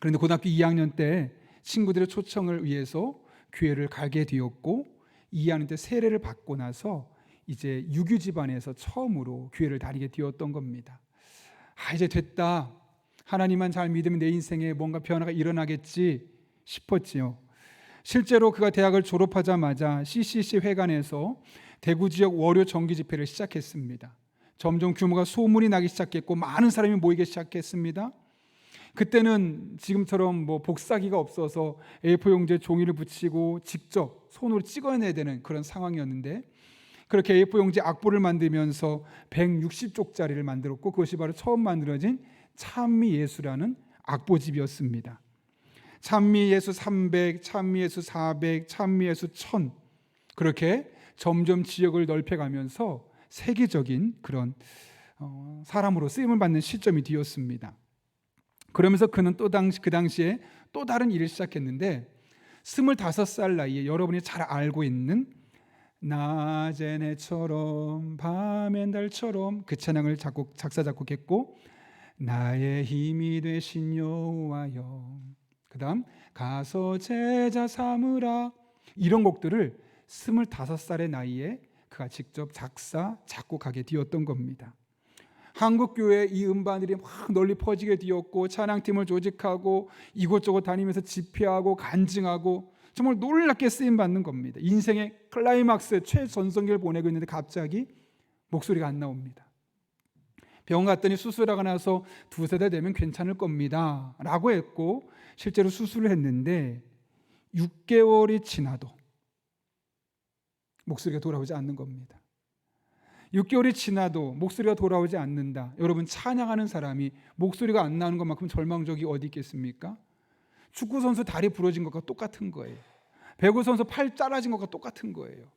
그런데 고등학교 2학년 때 친구들의 초청을 위해서 교회를 가게 되었고 2학년 때 세례를 받고 나서 이제 유교 집안에서 처음으로 교회를 다니게 되었던 겁니다. 이제 됐다. 하나님만 잘 믿으면 내 인생에 뭔가 변화가 일어나겠지 싶었지요. 실제로 그가 대학을 졸업하자마자 CCC 회관에서 대구 지역 월요 정기 집회를 시작했습니다. 점점 규모가 소문이 나기 시작했고 많은 사람이 모이기 시작했습니다. 그때는 지금처럼 복사기가 없어서 A4 용지에 종이를 붙이고 직접 손으로 찍어내야 되는 그런 상황이었는데 그렇게 A4 용지 악보를 만들면서 160쪽짜리를 만들었고 그것이 바로 처음 만들어진 찬미예수라는 악보집이었습니다. 찬미예수 300, 찬미예수 400, 찬미예수 1000 그렇게 점점 지역을 넓혀가면서 세계적인 그런 사람으로 쓰임을 받는 시점이 되었습니다. 그러면서 그는 그 당시에 또 다른 일을 시작했는데 25살 나이에 여러분이 잘 알고 있는 낮엔 해처럼 밤엔 달처럼 그 찬양을 작사 작곡했고 나의 힘이 되신 여호와여 그 다음 가서 제자 삼으라 이런 곡들을 25살의 나이에 그가 직접 작사 작곡하게 되었던 겁니다. 한국교회 이 음반들이 막 널리 퍼지게 되었고 찬양팀을 조직하고 이곳저곳 다니면서 집회하고 간증하고 정말 놀랍게 쓰임받는 겁니다. 인생의 클라이막스 최전성기를 보내고 있는데 갑자기 목소리가 안 나옵니다. 병원 갔더니 수술하고 나서 2-3달 되면 괜찮을 겁니다 라고 했고 실제로 수술을 했는데 6개월이 지나도 목소리가 돌아오지 않는 겁니다. 6개월이 지나도 목소리가 돌아오지 않는다. 여러분 찬양하는 사람이 목소리가 안 나오는 것만큼 절망적이 어디 있겠습니까? 축구선수 다리 부러진 것과 똑같은 거예요. 배구선수 팔 잘라진 것과 똑같은 거예요.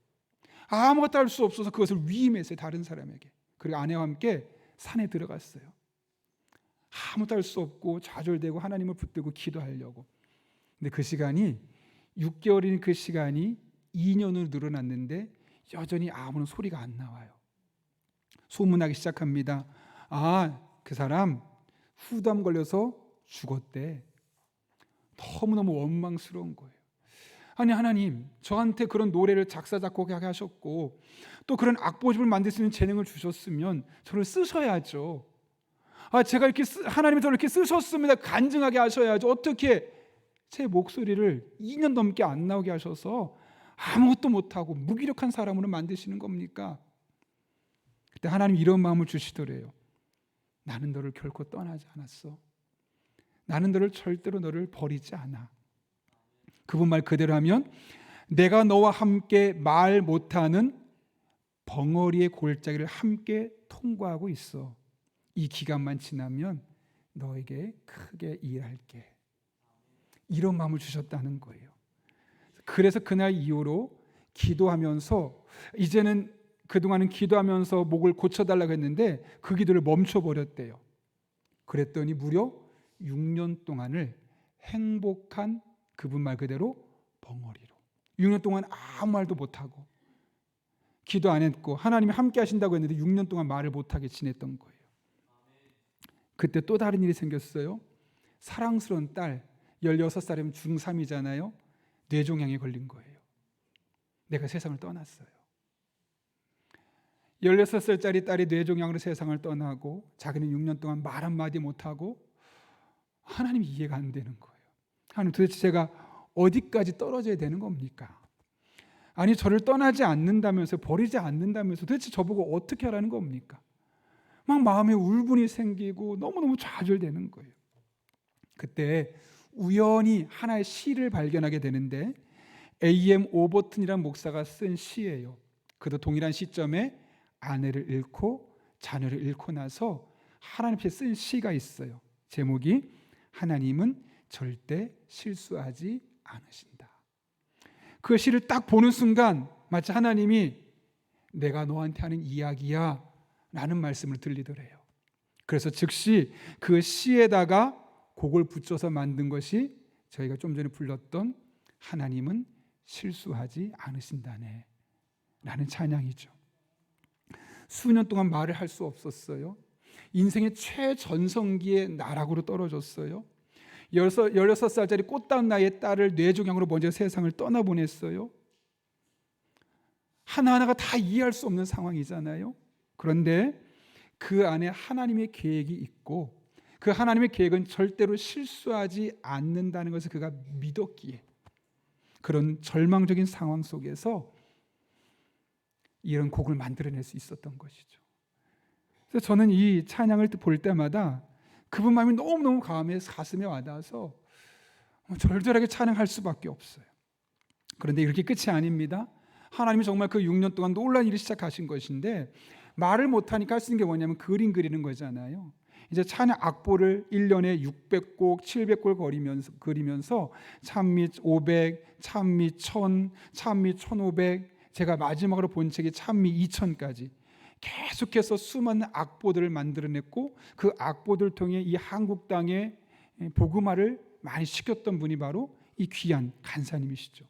아무것도 할 수 없어서 그것을 위임했어요. 다른 사람에게. 그리고 아내와 함께 산에 들어갔어요. 아무것도 할 수 없고 좌절되고 하나님을 붙들고 기도하려고. 근데 그 시간이 6개월인 그 시간이 2년으로 늘어났는데 여전히 아무런 소리가 안 나와요. 소문나기 시작합니다. 그 사람 후담 걸려서 죽었대. 너무너무 원망스러운 거예요. 아니 하나님 저한테 그런 노래를 작사 작곡하게 하셨고 또 그런 악보집을 만들 수 있는 재능을 주셨으면 저를 쓰셔야죠. 제가 이렇게 하나님이 저를 이렇게 쓰셨습니다. 간증하게 하셔야죠. 어떻게 제 목소리를 2년 넘게 안 나오게 하셔서 아무것도 못하고 무기력한 사람으로 만드시는 겁니까? 그때 하나님 이런 마음을 주시더래요. 나는 너를 결코 떠나지 않았어. 나는 너를 절대로 너를 버리지 않아. 그분 말 그대로 하면 내가 너와 함께 말 못하는 벙어리의 골짜기를 함께 통과하고 있어. 이 기간만 지나면 너에게 크게 일할게. 이런 마음을 주셨다는 거예요. 그래서 그날 이후로 기도하면서 이제는 그동안은 기도하면서 목을 고쳐달라고 했는데 그 기도를 멈춰버렸대요. 그랬더니 무려 6년 동안을 행복한 그분 말 그대로 벙어리로 6년 동안 아무 말도 못하고 기도 안 했고 하나님이 함께 하신다고 했는데 6년 동안 말을 못하게 지냈던 거예요. 그때 또 다른 일이 생겼어요. 사랑스러운 딸 16살이면 중3이잖아요. 뇌종양에 걸린 거예요. 내가 세상을 떠났어요. 16살짜리 딸이 뇌종양으로 세상을 떠나고 자기는 6년 동안 말 한마디 못하고 하나님이 이해가 안 되는 거예요. 하나님 도대체 제가 어디까지 떨어져야 되는 겁니까? 아니 저를 떠나지 않는다면서, 버리지 않는다면서 도대체 저보고 어떻게 하라는 겁니까? 막 마음에 울분이 생기고 너무너무 좌절되는 거예요. 그때 우연히 하나의 시를 발견하게 되는데 A.M. 오버튼이라는 목사가 쓴 시예요. 그도 동일한 시점에 아내를 잃고 자녀를 잃고 나서 하나님 앞에 쓴 시가 있어요. 제목이 하나님은 절대 실수하지 않으신다. 그 시를 딱 보는 순간 마치 하나님이 내가 너한테 하는 이야기야 라는 말씀을 들리더래요. 그래서 즉시 그 시에다가 곡을 붙여서 만든 것이 저희가 좀 전에 불렀던 하나님은 실수하지 않으신다네 라는 찬양이죠. 수년 동안 말을 할 수 없었어요. 인생의 최전성기에 나락으로 떨어졌어요. 16살짜리 꽃다운 나이의 딸을 뇌종양으로 먼저 세상을 떠나보냈어요. 하나하나가 다 이해할 수 없는 상황이잖아요. 그런데 그 안에 하나님의 계획이 있고 그 하나님의 계획은 절대로 실수하지 않는다는 것을 그가 믿었기에 그런 절망적인 상황 속에서 이런 곡을 만들어낼 수 있었던 것이죠. 그래서 저는 이 찬양을 볼 때마다 그분 마음이 너무너무 가슴에 와닿아서 절절하게 찬양할 수밖에 없어요. 그런데 이렇게 끝이 아닙니다. 하나님이 정말 그 6년 동안 놀라운 일을 시작하신 것인데 말을 못하니까 할 수 있는 게 뭐냐면 그림 그리는 거잖아요. 이제 찬양 악보를 1년에 600곡, 700곡 그리면서 찬미 500, 찬미 1000, 찬미 1500, 제가 마지막으로 본 책이 찬미 2000까지 계속해서 수많은 악보들을 만들어냈고 그 악보들 통해 이 한국 땅에 복음화를 많이 시켰던 분이 바로 이 귀한 간사님이시죠.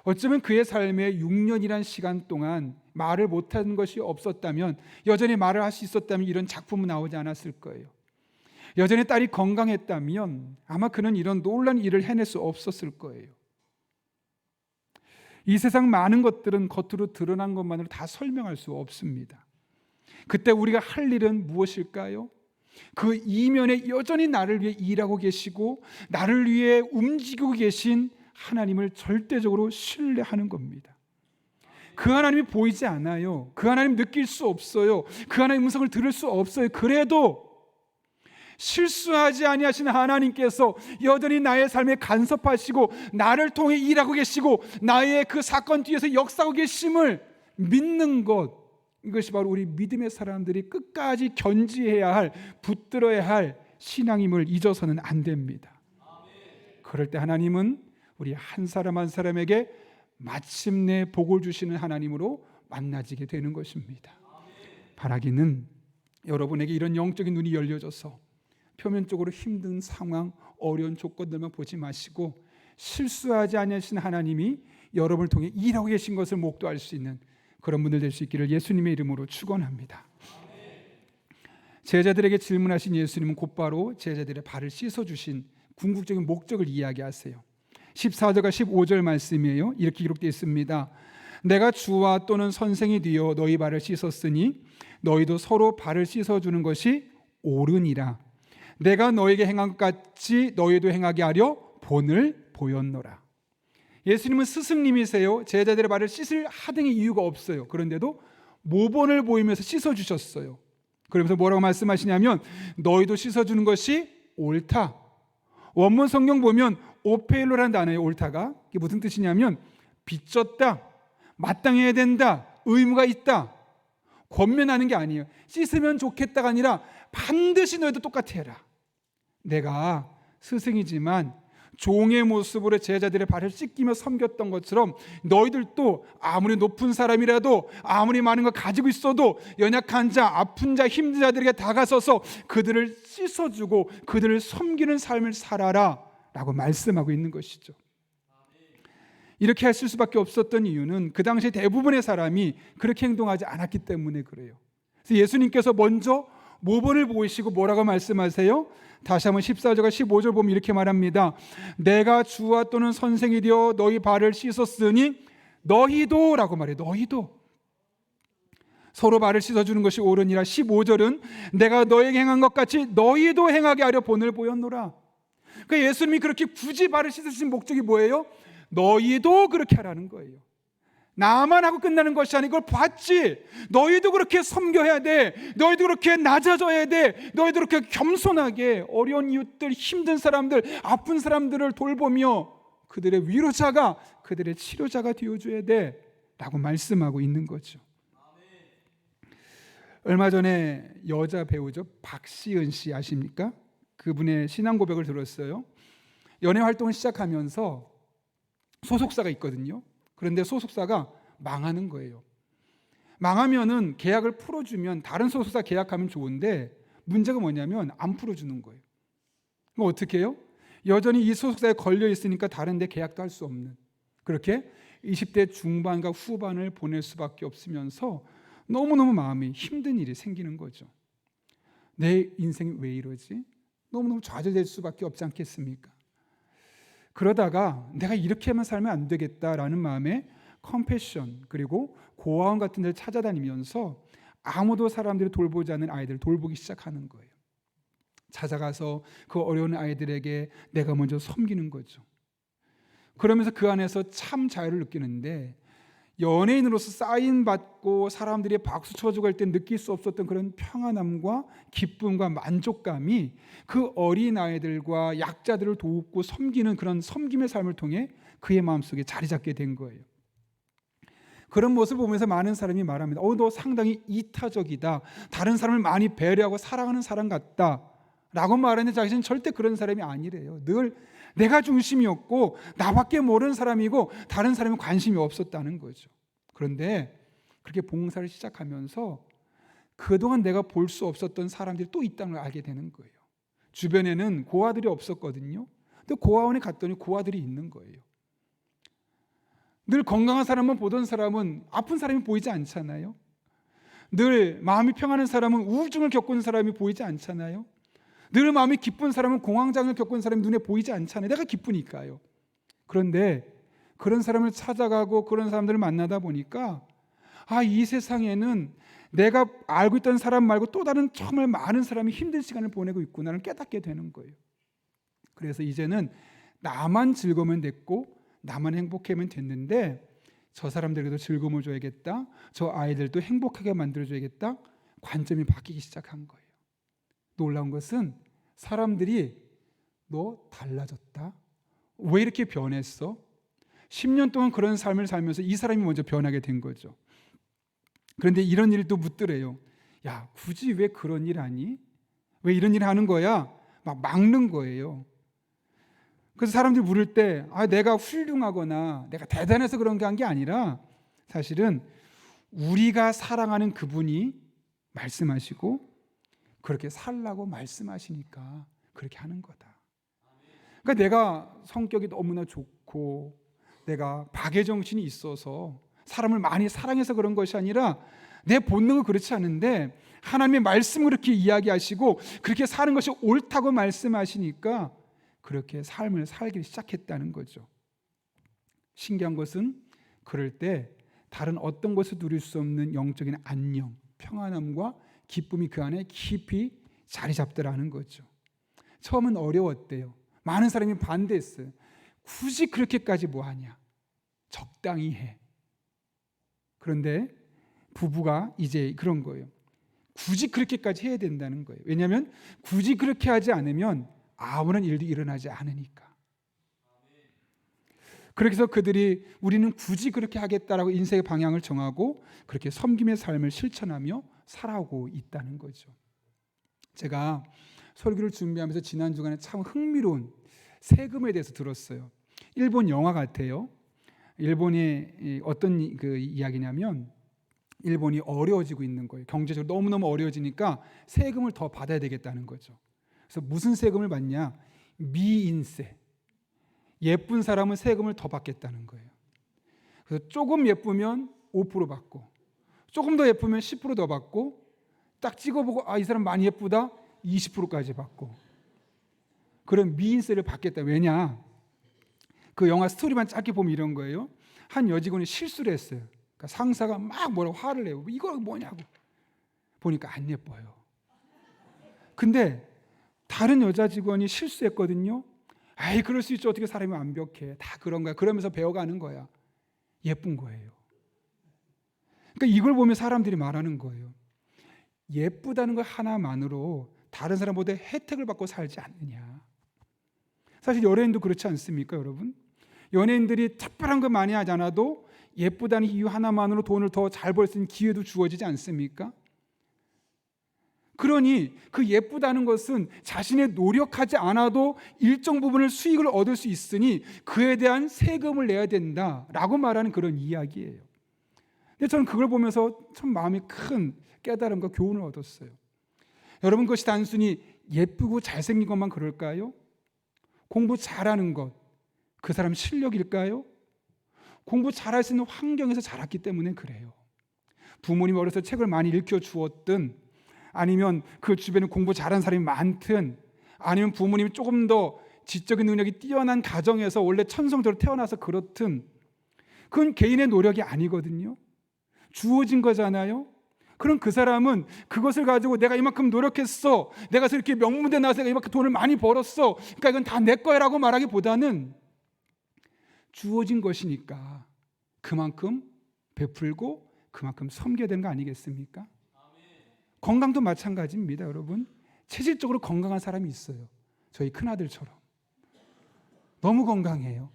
어쩌면 그의 삶에 6년이란 시간 동안 말을 못하는 것이 없었다면, 여전히 말을 할 수 있었다면 이런 작품은 나오지 않았을 거예요. 여전히 딸이 건강했다면 아마 그는 이런 놀라운 일을 해낼 수 없었을 거예요. 이 세상 많은 것들은 겉으로 드러난 것만으로 다 설명할 수 없습니다. 그때 우리가 할 일은 무엇일까요? 그 이면에 여전히 나를 위해 일하고 계시고 나를 위해 움직이고 계신 하나님을 절대적으로 신뢰하는 겁니다. 그 하나님이 보이지 않아요. 그 하나님 느낄 수 없어요. 그 하나님 음성을 들을 수 없어요. 그래도 실수하지 아니하시는 하나님께서 여전히 나의 삶에 간섭하시고 나를 통해 일하고 계시고 나의 그 사건 뒤에서 역사하고 계심을 믿는 것, 이것이 바로 우리 믿음의 사람들이 끝까지 견지해야 할, 붙들어야 할 신앙임을 잊어서는 안 됩니다. 그럴 때 하나님은 우리 한 사람 한 사람에게 마침내 복을 주시는 하나님으로 만나지게 되는 것입니다. 바라기는 여러분에게 이런 영적인 눈이 열려져서 표면적으로 힘든 상황, 어려운 조건들만 보지 마시고 실수하지 않으신 하나님이 여러분을 통해 일하고 계신 것을 목도할 수 있는 그런 분들 될 수 있기를 예수님의 이름으로 축원합니다. 제자들에게 질문하신 예수님은 곧바로 제자들의 발을 씻어주신 궁극적인 목적을 이야기하세요. 14절과 15절 말씀이에요. 이렇게 기록되어 있습니다. 내가 주와 또는 선생이 되어 너희 발을 씻었으니 너희도 서로 발을 씻어주는 것이 옳으니라. 내가 너에게 행한 것 같이 너희도 행하게 하려 본을 보였노라. 예수님은 스승님이세요. 제자들의 발을 씻을 하등의 이유가 없어요. 그런데도 모본을 보이면서 씻어주셨어요. 그러면서 뭐라고 말씀하시냐면 너희도 씻어주는 것이 옳다. 원문 성경 보면 오페일로라는 단어예요. 옳다가 이게 무슨 뜻이냐면 빚졌다, 마땅해야 된다, 의무가 있다, 권면하는 게 아니에요. 씻으면 좋겠다가 아니라 반드시 너희도 똑같이 해라. 내가 스승이지만 종의 모습으로 제자들의 발을 씻기며 섬겼던 것처럼 너희들도 아무리 높은 사람이라도 아무리 많은 걸 가지고 있어도 연약한 자, 아픈 자, 힘든 자들에게 다가서서 그들을 씻어주고 그들을 섬기는 삶을 살아라 라고 말씀하고 있는 것이죠. 이렇게 했을 수밖에 없었던 이유는 그 당시 대부분의 사람이 그렇게 행동하지 않았기 때문에 그래요. 그래서 예수님께서 먼저 모본을 보이시고 뭐라고 말씀하세요? 다시 한번 14절과 15절 보면 이렇게 말합니다. 내가 주와 또는 선생이 되어 너희 발을 씻었으니 너희도 라고 말해요. 너희도 서로 발을 씻어주는 것이 옳으니라. 15절은 내가 너에게 행한 것 같이 너희도 행하게 하려 본을 보였노라. 그러니까 예수님이 그렇게 굳이 발을 씻으신 목적이 뭐예요? 너희도 그렇게 하라는 거예요. 나만 하고 끝나는 것이 아니고 이걸 봤지. 너희도 그렇게 섬겨야 돼. 너희도 그렇게 낮아져야 돼. 너희도 그렇게 겸손하게 어려운 이웃들, 힘든 사람들, 아픈 사람들을 돌보며 그들의 위로자가, 그들의 치료자가 되어줘야 돼 라고 말씀하고 있는 거죠. 얼마 전에 여자 배우죠, 박시은 씨 아십니까? 그분의 신앙 고백을 들었어요. 연애 활동을 시작하면서 소속사가 있거든요. 그런데 소속사가 망하는 거예요. 망하면은 계약을 풀어주면 다른 소속사 계약하면 좋은데 문제가 뭐냐면 안 풀어주는 거예요. 그럼 어떻게 해요? 여전히 이 소속사에 걸려 있으니까 다른 데 계약도 할 수 없는, 그렇게 20대 중반과 후반을 보낼 수밖에 없으면서 너무너무 마음이 힘든 일이 생기는 거죠. 내 인생이 왜 이러지? 너무너무 좌절될 수밖에 없지 않겠습니까? 그러다가 내가 이렇게만 살면 안 되겠다라는 마음에 컴패션, 그리고 고아원 같은 데를 찾아다니면서 아무도 사람들이 돌보지 않는 아이들을 돌보기 시작하는 거예요. 찾아가서 그 어려운 아이들에게 내가 먼저 섬기는 거죠. 그러면서 그 안에서 참 자유를 느끼는데, 연예인으로서 사인받고 사람들이 박수 쳐주고 할 때 느낄 수 없었던 그런 평안함과 기쁨과 만족감이 그 어린 아이들과 약자들을 돕고 섬기는 그런 섬김의 삶을 통해 그의 마음속에 자리 잡게 된 거예요. 그런 모습을 보면서 많은 사람이 말합니다. 너 상당히 이타적이다. 다른 사람을 많이 배려하고 사랑하는 사람 같다 라고 말하는데, 자신은 절대 그런 사람이 아니래요. 늘 내가 중심이었고 나밖에 모르는 사람이고 다른 사람은 관심이 없었다는 거죠. 그런데 그렇게 봉사를 시작하면서 그동안 내가 볼 수 없었던 사람들이 또 있다는 걸 알게 되는 거예요. 주변에는 고아들이 없었거든요. 근데 고아원에 갔더니 고아들이 있는 거예요. 늘 건강한 사람만 보던 사람은 아픈 사람이 보이지 않잖아요. 늘 마음이 평안한 사람은 우울증을 겪은 사람이 보이지 않잖아요. 늘 마음이 기쁜 사람은 공황장애를 겪은 사람이 눈에 보이지 않잖아요. 내가 기쁘니까요. 그런데 그런 사람을 찾아가고 그런 사람들을 만나다 보니까 이 세상에는 내가 알고 있던 사람 말고 또 다른 정말 많은 사람이 힘든 시간을 보내고 있구나를 깨닫게 되는 거예요. 그래서 이제는 나만 즐거우면 됐고 나만 행복하면 됐는데 저 사람들에게도 즐거움을 줘야겠다, 저 아이들도 행복하게 만들어줘야겠다, 관점이 바뀌기 시작한 거예요. 놀라운 것은 사람들이 너 달라졌다, 왜 이렇게 변했어? 10년 동안 그런 삶을 살면서 이 사람이 먼저 변하게 된 거죠. 그런데 이런 일도 묻더래요. 야, 굳이 왜 그런 일 하니? 왜 이런 일 하는 거야? 막 막는 거예요. 그래서 사람들이 물을 때 내가 훌륭하거나 내가 대단해서 그런 게 한 게 아니라 사실은 우리가 사랑하는 그분이 말씀하시고 그렇게 살라고 말씀하시니까 그렇게 하는 거다. 그러니까 내가 성격이 너무나 좋고 내가 박애정신이 있어서 사람을 많이 사랑해서 그런 것이 아니라 내 본능은 그렇지 않은데 하나님의 말씀을 그렇게 이야기하시고 그렇게 사는 것이 옳다고 말씀하시니까 그렇게 삶을 살기 시작했다는 거죠. 신기한 것은 그럴 때 다른 어떤 것을 누릴 수 없는 영적인 안녕, 평안함과 기쁨이 그 안에 깊이 자리 잡더라는 거죠. 처음은 어려웠대요. 많은 사람이 반대했어요. 굳이 그렇게까지 뭐하냐, 적당히 해. 그런데 부부가 이제 그런 거예요. 굳이 그렇게까지 해야 된다는 거예요. 왜냐하면 굳이 그렇게 하지 않으면 아무런 일도 일어나지 않으니까. 그렇게 해서 그들이 우리는 굳이 그렇게 하겠다라고 인생의 방향을 정하고 그렇게 섬김의 삶을 실천하며 살아오고 있다는 거죠. 제가 설교를 준비하면서 지난 주간에 참 흥미로운 세금에 대해서 들었어요. 일본 영화 같아요. 일본이 어떤 그 이야기냐면 일본이 어려워지고 있는 거예요. 경제적으로 너무너무 어려워지니까 세금을 더 받아야 되겠다는 거죠. 그래서 무슨 세금을 받냐? 미인세. 예쁜 사람은 세금을 더 받겠다는 거예요. 그래서 조금 예쁘면 5% 받고 조금 더 예쁘면 10% 더 받고 딱 찍어보고 이 사람 많이 예쁘다 20%까지 받고 그런 미인세를 받겠다. 왜냐? 그 영화 스토리만 짧게 보면 이런 거예요. 한 여직원이 실수를 했어요. 그러니까 상사가 막 뭐라고 화를 내고 이거 뭐냐고 보니까 안 예뻐요. 근데 다른 여자 직원이 실수했거든요. 그럴 수 있죠. 어떻게 사람이 완벽해. 다 그런 거야. 그러면서 배워가는 거야. 예쁜 거예요. 그러니까 이걸 보면 사람들이 말하는 거예요. 예쁘다는 것 하나만으로 다른 사람보다 혜택을 받고 살지 않느냐. 사실 연예인도 그렇지 않습니까, 여러분? 연예인들이 특별한 거 많이 하지 않아도 예쁘다는 이유 하나만으로 돈을 더 잘 벌 수 있는 기회도 주어지지 않습니까? 그러니 그 예쁘다는 것은 자신의 노력하지 않아도 일정 부분을 수익을 얻을 수 있으니 그에 대한 세금을 내야 된다라고 말하는 그런 이야기예요. 근데 저는 그걸 보면서 참 마음이 큰 깨달음과 교훈을 얻었어요. 여러분, 그것이 단순히 예쁘고 잘생긴 것만 그럴까요? 공부 잘하는 것, 그 사람 실력일까요? 공부 잘할 수 있는 환경에서 자랐기 때문에 그래요. 부모님이 어려서 책을 많이 읽혀 주었든, 아니면 그 주변에 공부 잘하는 사람이 많든, 아니면 부모님이 조금 더 지적인 능력이 뛰어난 가정에서 원래 천성적으로 태어나서 그렇든, 그건 개인의 노력이 아니거든요. 주어진 거잖아요. 그럼 그 사람은 그것을 가지고 내가 이만큼 노력했어, 내가 이렇게 명문대 나와서 내가 이만큼 돈을 많이 벌었어, 그러니까 이건 다 내 거야라고 말하기보다는 주어진 것이니까 그만큼 베풀고 그만큼 섬겨야 되는 거 아니겠습니까? 건강도 마찬가지입니다, 여러분. 체질적으로 건강한 사람이 있어요. 저희 큰아들처럼 너무 건강해요.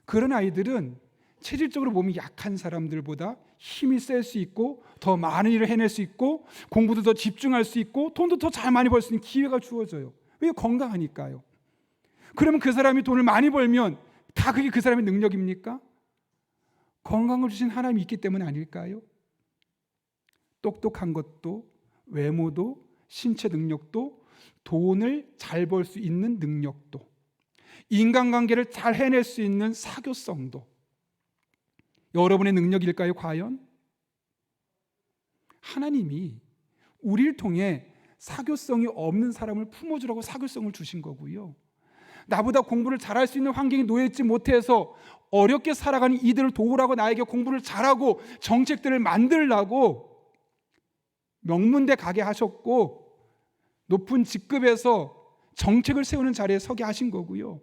그런 아이들은 체질적으로 몸이 약한 사람들보다 힘이 셀 수 있고 더 많은 일을 해낼 수 있고 공부도 더 집중할 수 있고 돈도 더 잘 많이 벌 수 있는 기회가 주어져요. 왜? 건강하니까요. 그러면 그 사람이 돈을 많이 벌면 다 그게 그 사람의 능력입니까? 건강을 주신 하나님이 있기 때문 아닐까요? 똑똑한 것도, 외모도, 신체 능력도, 돈을 잘 벌 수 있는 능력도, 인간관계를 잘 해낼 수 있는 사교성도 여러분의 능력일까요, 과연? 하나님이 우리를 통해 사교성이 없는 사람을 품어주라고 사교성을 주신 거고요. 나보다 공부를 잘할 수 있는 환경에 놓여있지 못해서 어렵게 살아가는 이들을 도우라고 나에게 공부를 잘하고 정책들을 만들라고 명문대 가게 하셨고 높은 직급에서 정책을 세우는 자리에 서게 하신 거고요.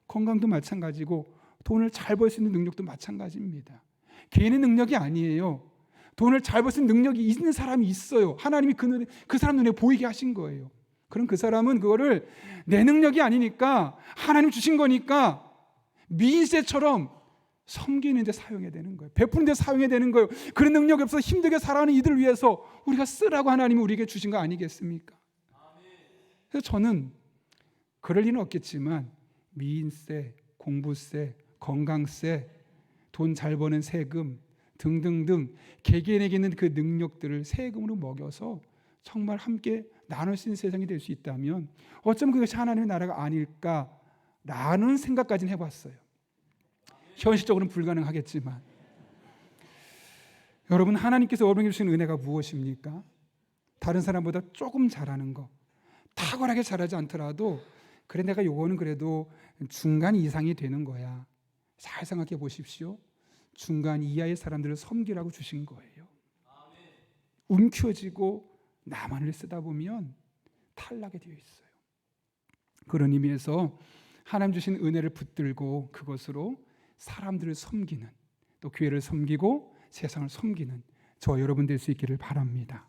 건강도 마찬가지고 돈을 잘 벌 수 있는 능력도 마찬가지입니다. 개인의 능력이 아니에요. 돈을 잘 벌 수 있는 능력이 있는 사람이 있어요. 하나님이 그 사람 눈에 보이게 하신 거예요. 그럼 그 사람은 그거를 내 능력이 아니니까 하나님 주신 거니까 미인세처럼 섬기는 데 사용해야 되는 거예요. 베푸는 데 사용해야 되는 거예요. 그런 능력이 없어서 힘들게 살아가는 이들을 위해서 우리가 쓰라고 하나님이 우리에게 주신 거 아니겠습니까? 그래서 저는 그럴 리는 없겠지만 미인세, 공부세, 건강세, 돈 잘 버는 세금 등등등 개개인에게 있는 그 능력들을 세금으로 먹여서 정말 함께 나눌 수 있는 세상이 될 수 있다면 어쩌면 그것이 하나님의 나라가 아닐까라는 생각까지는 해봤어요. 현실적으로는 불가능하겠지만 여러분, 하나님께서 여러분에게 주신 은혜가 무엇입니까? 다른 사람보다 조금 잘하는 거, 탁월하게 잘하지 않더라도 그래 내가 요거는 그래도 중간 이상이 되는 거야. 잘 생각해 보십시오. 중간 이하의 사람들을 섬기라고 주신 거예요. 움켜쥐고 나만을 쓰다 보면 탈락이 되어 있어요. 그런 의미에서 하나님 주신 은혜를 붙들고 그것으로 사람들을 섬기는, 또 교회를 섬기고 세상을 섬기는 저 여러분 될 수 있기를 바랍니다.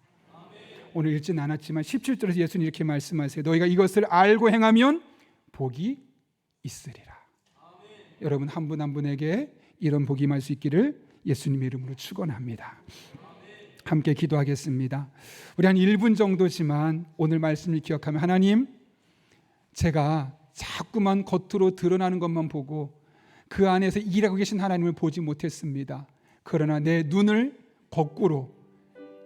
오늘 읽진 않았지만 17절에서 예수님 이렇게 말씀하세요. 너희가 이것을 알고 행하면 복이 있으리라. 여러분 한 분 한 분에게 이런 복이 임할 수 있기를 예수님의 이름으로 축원합니다. 함께 기도하겠습니다. 우리 한 1분 정도지만 오늘 말씀을 기억하며 하나님, 제가 자꾸만 겉으로 드러나는 것만 보고 그 안에서 일하고 계신 하나님을 보지 못했습니다. 그러나 내 눈을 거꾸로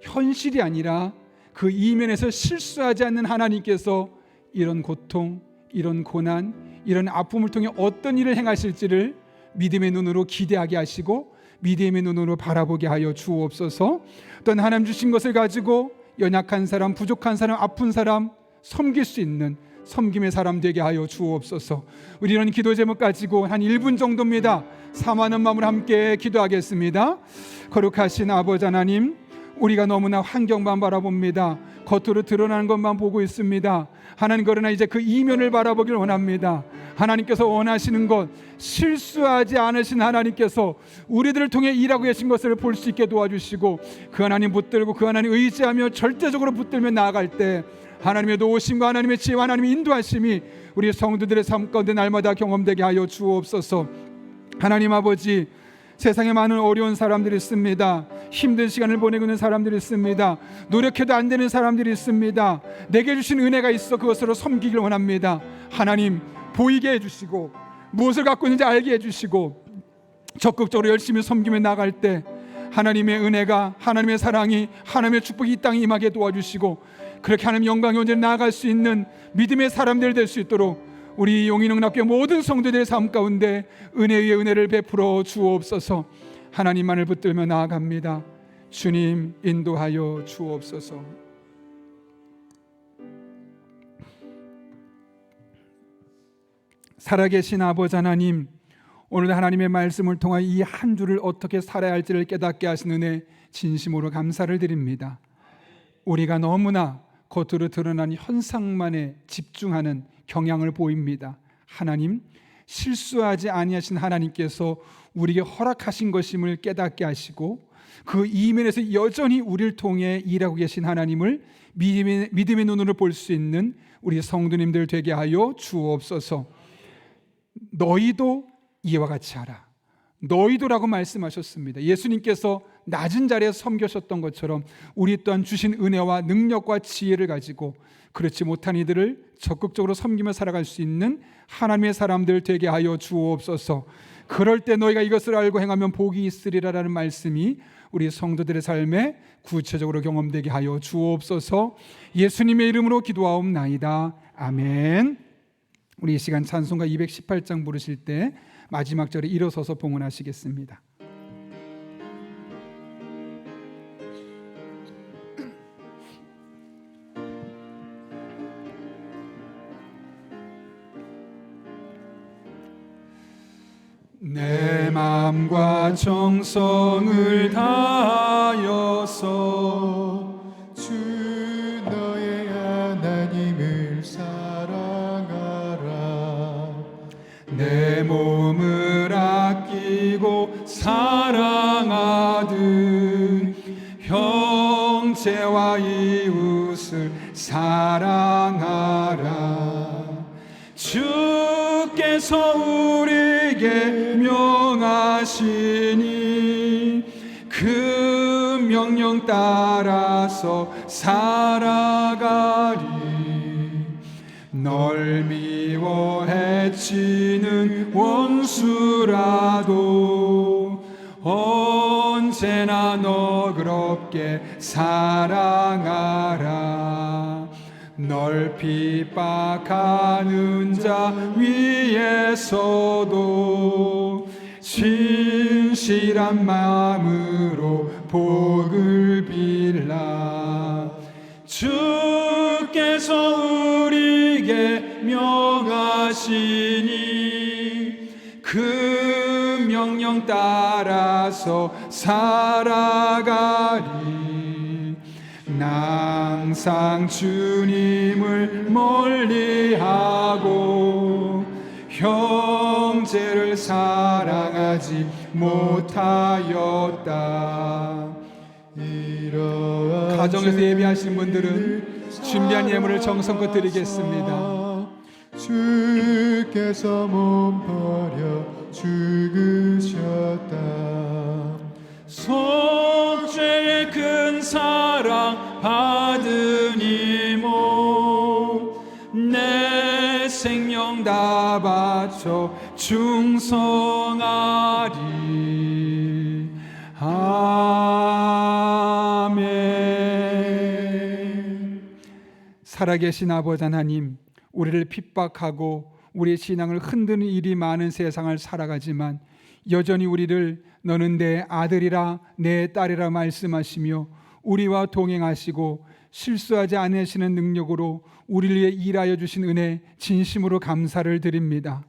현실이 아니라 그 이면에서 실수하지 않는 하나님께서 이런 고통, 이런 고난, 이런 아픔을 통해 어떤 일을 행하실지를 믿음의 눈으로 기대하게 하시고 믿음의 눈으로 바라보게 하여 주옵소서. 또한 하나님 주신 것을 가지고 연약한 사람, 부족한 사람, 아픈 사람 섬길 수 있는 섬김의 사람 되게 하여 주옵소서. 우리 이런 기도 제목 가지고 한 1분 정도입니다. 사모하는 마음으로 함께 기도하겠습니다. 거룩하신 아버지 하나님, 우리가 너무나 환경만 바라봅니다. 겉으로 드러나는 것만 보고 있습니다. 하나님, 그러나 이제 그 이면을 바라보길 원합니다. 하나님께서 원하시는 것, 실수하지 않으신 하나님께서 우리들을 통해 일하고 계신 것을 볼 수 있게 도와주시고, 그 하나님 붙들고 그 하나님 의지하며 절대적으로 붙들며 나아갈 때 하나님의 도우심과 하나님의 지혜와 하나님의 인도하심이 우리 성도들의 삶 가운데 날마다 경험되게 하여 주옵소서. 하나님 아버지, 세상에 많은 어려운 사람들이 있습니다. 힘든 시간을 보내고 있는 사람들이 있습니다. 노력해도 안 되는 사람들이 있습니다. 내게 주신 은혜가 있어 그것으로 섬기길 원합니다. 하나님, 보이게 해주시고 무엇을 갖고 있는지 알게 해주시고 적극적으로 열심히 섬기며 나갈 때 하나님의 은혜가, 하나님의 사랑이, 하나님의 축복이 이 땅에 임하게 도와주시고, 그렇게 하나님 영광의 온전히 나아갈 수 있는 믿음의 사람들 될 수 있도록 우리 용인응답교회 모든 성도들의 삶 가운데 은혜 위에 은혜를 베풀어 주옵소서. 하나님만을 붙들며 나아갑니다. 주님, 인도하여 주옵소서. 살아계신 아버지 하나님, 오늘 하나님의 말씀을 통하여 이 한 주를 어떻게 살아야 할지를 깨닫게 하신 은혜 진심으로 감사를 드립니다. 우리가 너무나 겉으로 드러난 현상만에 집중하는 경향을 보입니다. 하나님, 실수하지 아니하신 하나님께서 우리에게 허락하신 것임을 깨닫게 하시고, 그 이면에서 여전히 우리를 통해 일하고 계신 하나님을 믿음의 눈으로 볼 수 있는 우리 성도님들 되게 하여 주옵소서. 너희도 이와 같이 하라. 너희도라고 말씀하셨습니다. 예수님께서 낮은 자리에 섬기셨던 것처럼 우리 또한 주신 은혜와 능력과 지혜를 가지고 그렇지 못한 이들을 적극적으로 섬기며 살아갈 수 있는 하나님의 사람들 되게 하여 주옵소서. 그럴 때 너희가 이것을 알고 행하면 복이 있으리라라는 말씀이 우리 성도들의 삶에 구체적으로 경험되게 하여 주옵소서. 예수님의 이름으로 기도하옵나이다. 아멘. 우리 이 시간 찬송가 218장 부르실 때 마지막 절에 일어서서 봉헌하시겠습니다. 내 마음과 정성을 다하여서 주 너의 하나님을 사랑하라. 내 몸을 아끼고 사랑하듯 형제와 이웃을 사랑하라. 주께서 우리에게 명하시니 그 명령 따라서 살아가리. 널 미워 해치는 원수라도 언제나 너그럽게 사랑하라. 널 핍박하는 자 위에서도 진실한 마음으로 복을 빌라. 주께서 우리에게 명하시니 그 명령 따라서 살아가리. 나 항상 주님을 멀리하고 형제를 사랑하지 못하였다. 가정에서 예배하신 분들은 준비한 예물을 정성껏 드리겠습니다. 주께서 몸 버려 죽으셨다. 속죄의 큰 사랑 받으니 내 생명 다 바쳐 충성하리. 아멘. 살아계신 아버지 하나님, 우리를 핍박하고 우리의 신앙을 흔드는 일이 많은 세상을 살아가지만 여전히 우리를 너는 내 아들이라 내 딸이라 말씀하시며 우리와 동행하시고 실수하지 않으시는 능력으로 우리를 위해 일하여 주신 은혜 진심으로 감사를 드립니다.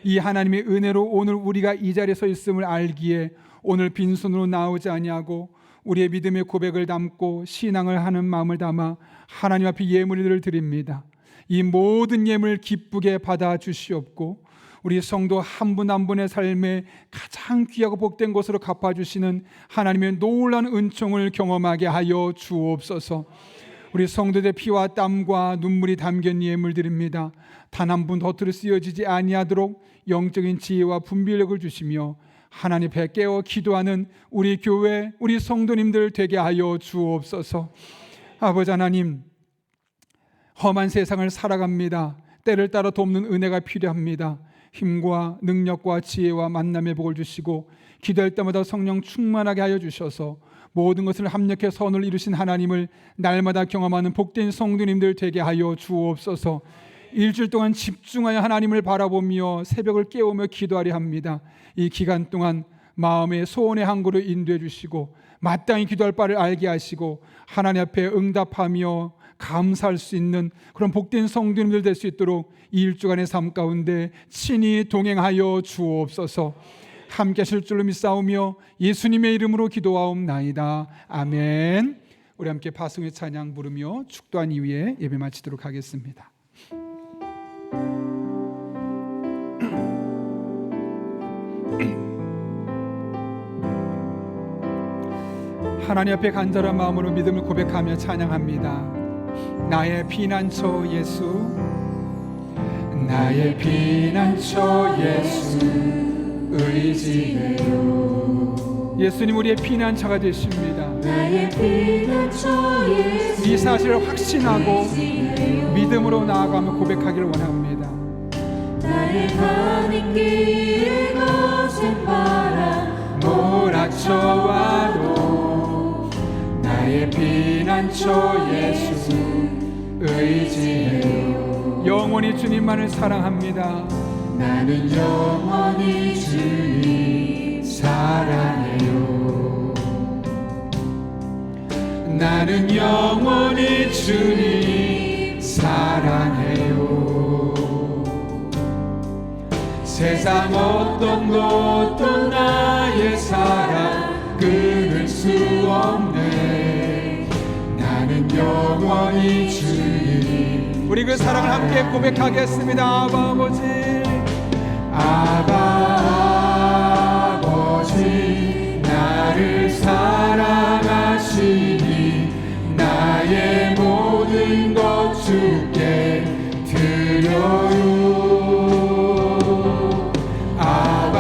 이 하나님의 은혜로 오늘 우리가 이 자리에 서 있음을 알기에 오늘 빈손으로 나오지 아니하고 우리의 믿음의 고백을 담고 신앙을 하는 마음을 담아 하나님 앞에 예물을 드립니다. 이 모든 예물 기쁘게 받아 주시옵고 우리 성도 한 분 한 분의 삶에 가장 귀하고 복된 것으로 갚아주시는 하나님의 놀라운 은총을 경험하게 하여 주옵소서. 우리 성도들의 피와 땀과 눈물이 담긴 예물 드립니다. 단 한 분 덧으로 쓰여지지 아니하도록 영적인 지혜와 분별력을 주시며 하나님 앞에 깨어 기도하는 우리 교회, 우리 성도님들 되게 하여 주옵소서. 아버지 하나님, 험한 세상을 살아갑니다. 때를 따라 돕는 은혜가 필요합니다. 힘과 능력과 지혜와 만남의 복을 주시고 기도할 때마다 성령 충만하게 하여 주셔서 모든 것을 합력해 선을 이루신 하나님을 날마다 경험하는 복된 성도님들 되게 하여 주옵소서. 일주일 동안 집중하여 하나님을 바라보며 새벽을 깨우며 기도하려 합니다. 이 기간 동안 마음의 소원의 항구를 인도해 주시고 마땅히 기도할 바를 알게 하시고 하나님 앞에 응답하며 감사할 수 있는 그런 복된 성도님들 될 수 있도록 이 일주간의 삶 가운데 친히 동행하여 주옵소서. 함께 하실 줄로 믿사오며 예수님의 이름으로 기도하옵나이다. 아멘. 우리 함께 파송의 찬양 부르며 축도한 이후에 예배 마치도록 하겠습니다. 하나님 앞에 간절한 마음으로 믿음을 고백하며 찬양합니다. 나의 피난처 예수, 나의 피난처 예수 의지해요. 예수님 우리의 피난처가 되십니다. 나의 피난처 예수 이 사실을 확신하고 의지해요. 믿음으로 나아가며 고백하기를 원합니다. 나의 가는 길에 거센 바람 몰아쳐와도 나의 피난처 예수 의지해요. 영원히 주님만을 사랑합니다. 나는 영원히 주님 사랑해요. 나는 영원히 주님 사랑해요. 세상 어떤 것도 나의 사랑 끊을 수 없네. 나는 영원히 주님. 우리 그 사랑을 함께 고백하겠습니다. 아바 아버지, 아바 아버지, 나를 사랑하시니 나의 모든 것 주께 드려요. 아바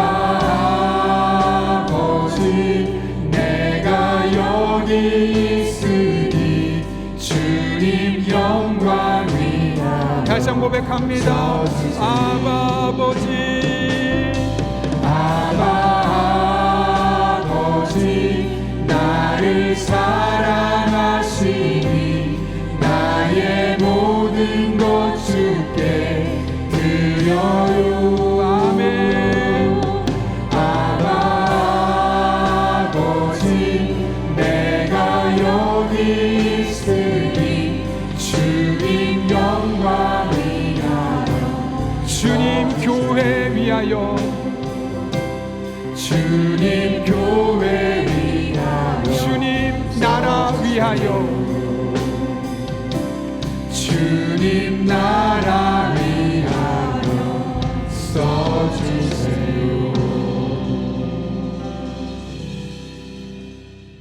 아버지, 내가 여기 있으니 주님 영광 위하여. 다시 한번 고백합니다. 아바 아버지, 아바 아버지, 나를 사랑하시니 나의 모든 것 주께 드려요. 아멘. 아바 아버지, 내가 여기 있으니 주님 영광 위하여. 주님 교회 위하여. 주님 교회 위하여. 주님 나라 위하여. 주님 나라 위하여 써주세요.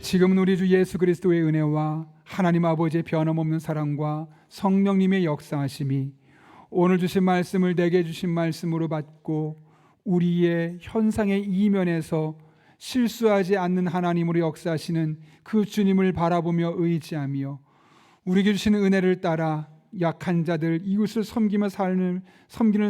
지금은 우리 주 예수 그리스도의 은혜와 하나님 아버지의 변함없는 사랑과 성령님의 역사하심이 오늘 주신 말씀을 내게 주신 말씀으로 받고 우리의 현상의 이면에서 실수하지 않는 하나님으로 역사하시는 그 주님을 바라보며 의지하며 우리에게 주시는 은혜를 따라 약한 자들, 이웃을 섬기는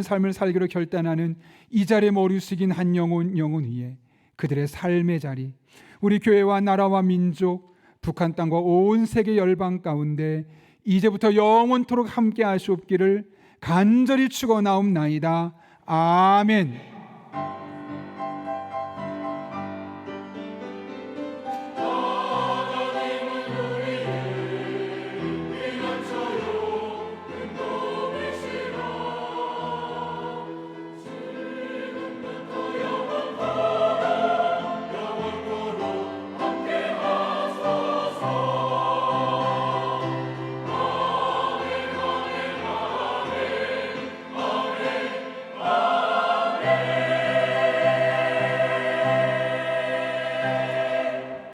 삶을 살기로 결단하는 이 자리에 머리 숙인 한 영혼 위에 그들의 삶의 자리, 우리 교회와 나라와 민족, 북한 땅과 온 세계 열방 가운데 이제부터 영원토록 함께 하시옵기를 간절히 축원하옵나이다. 아멘.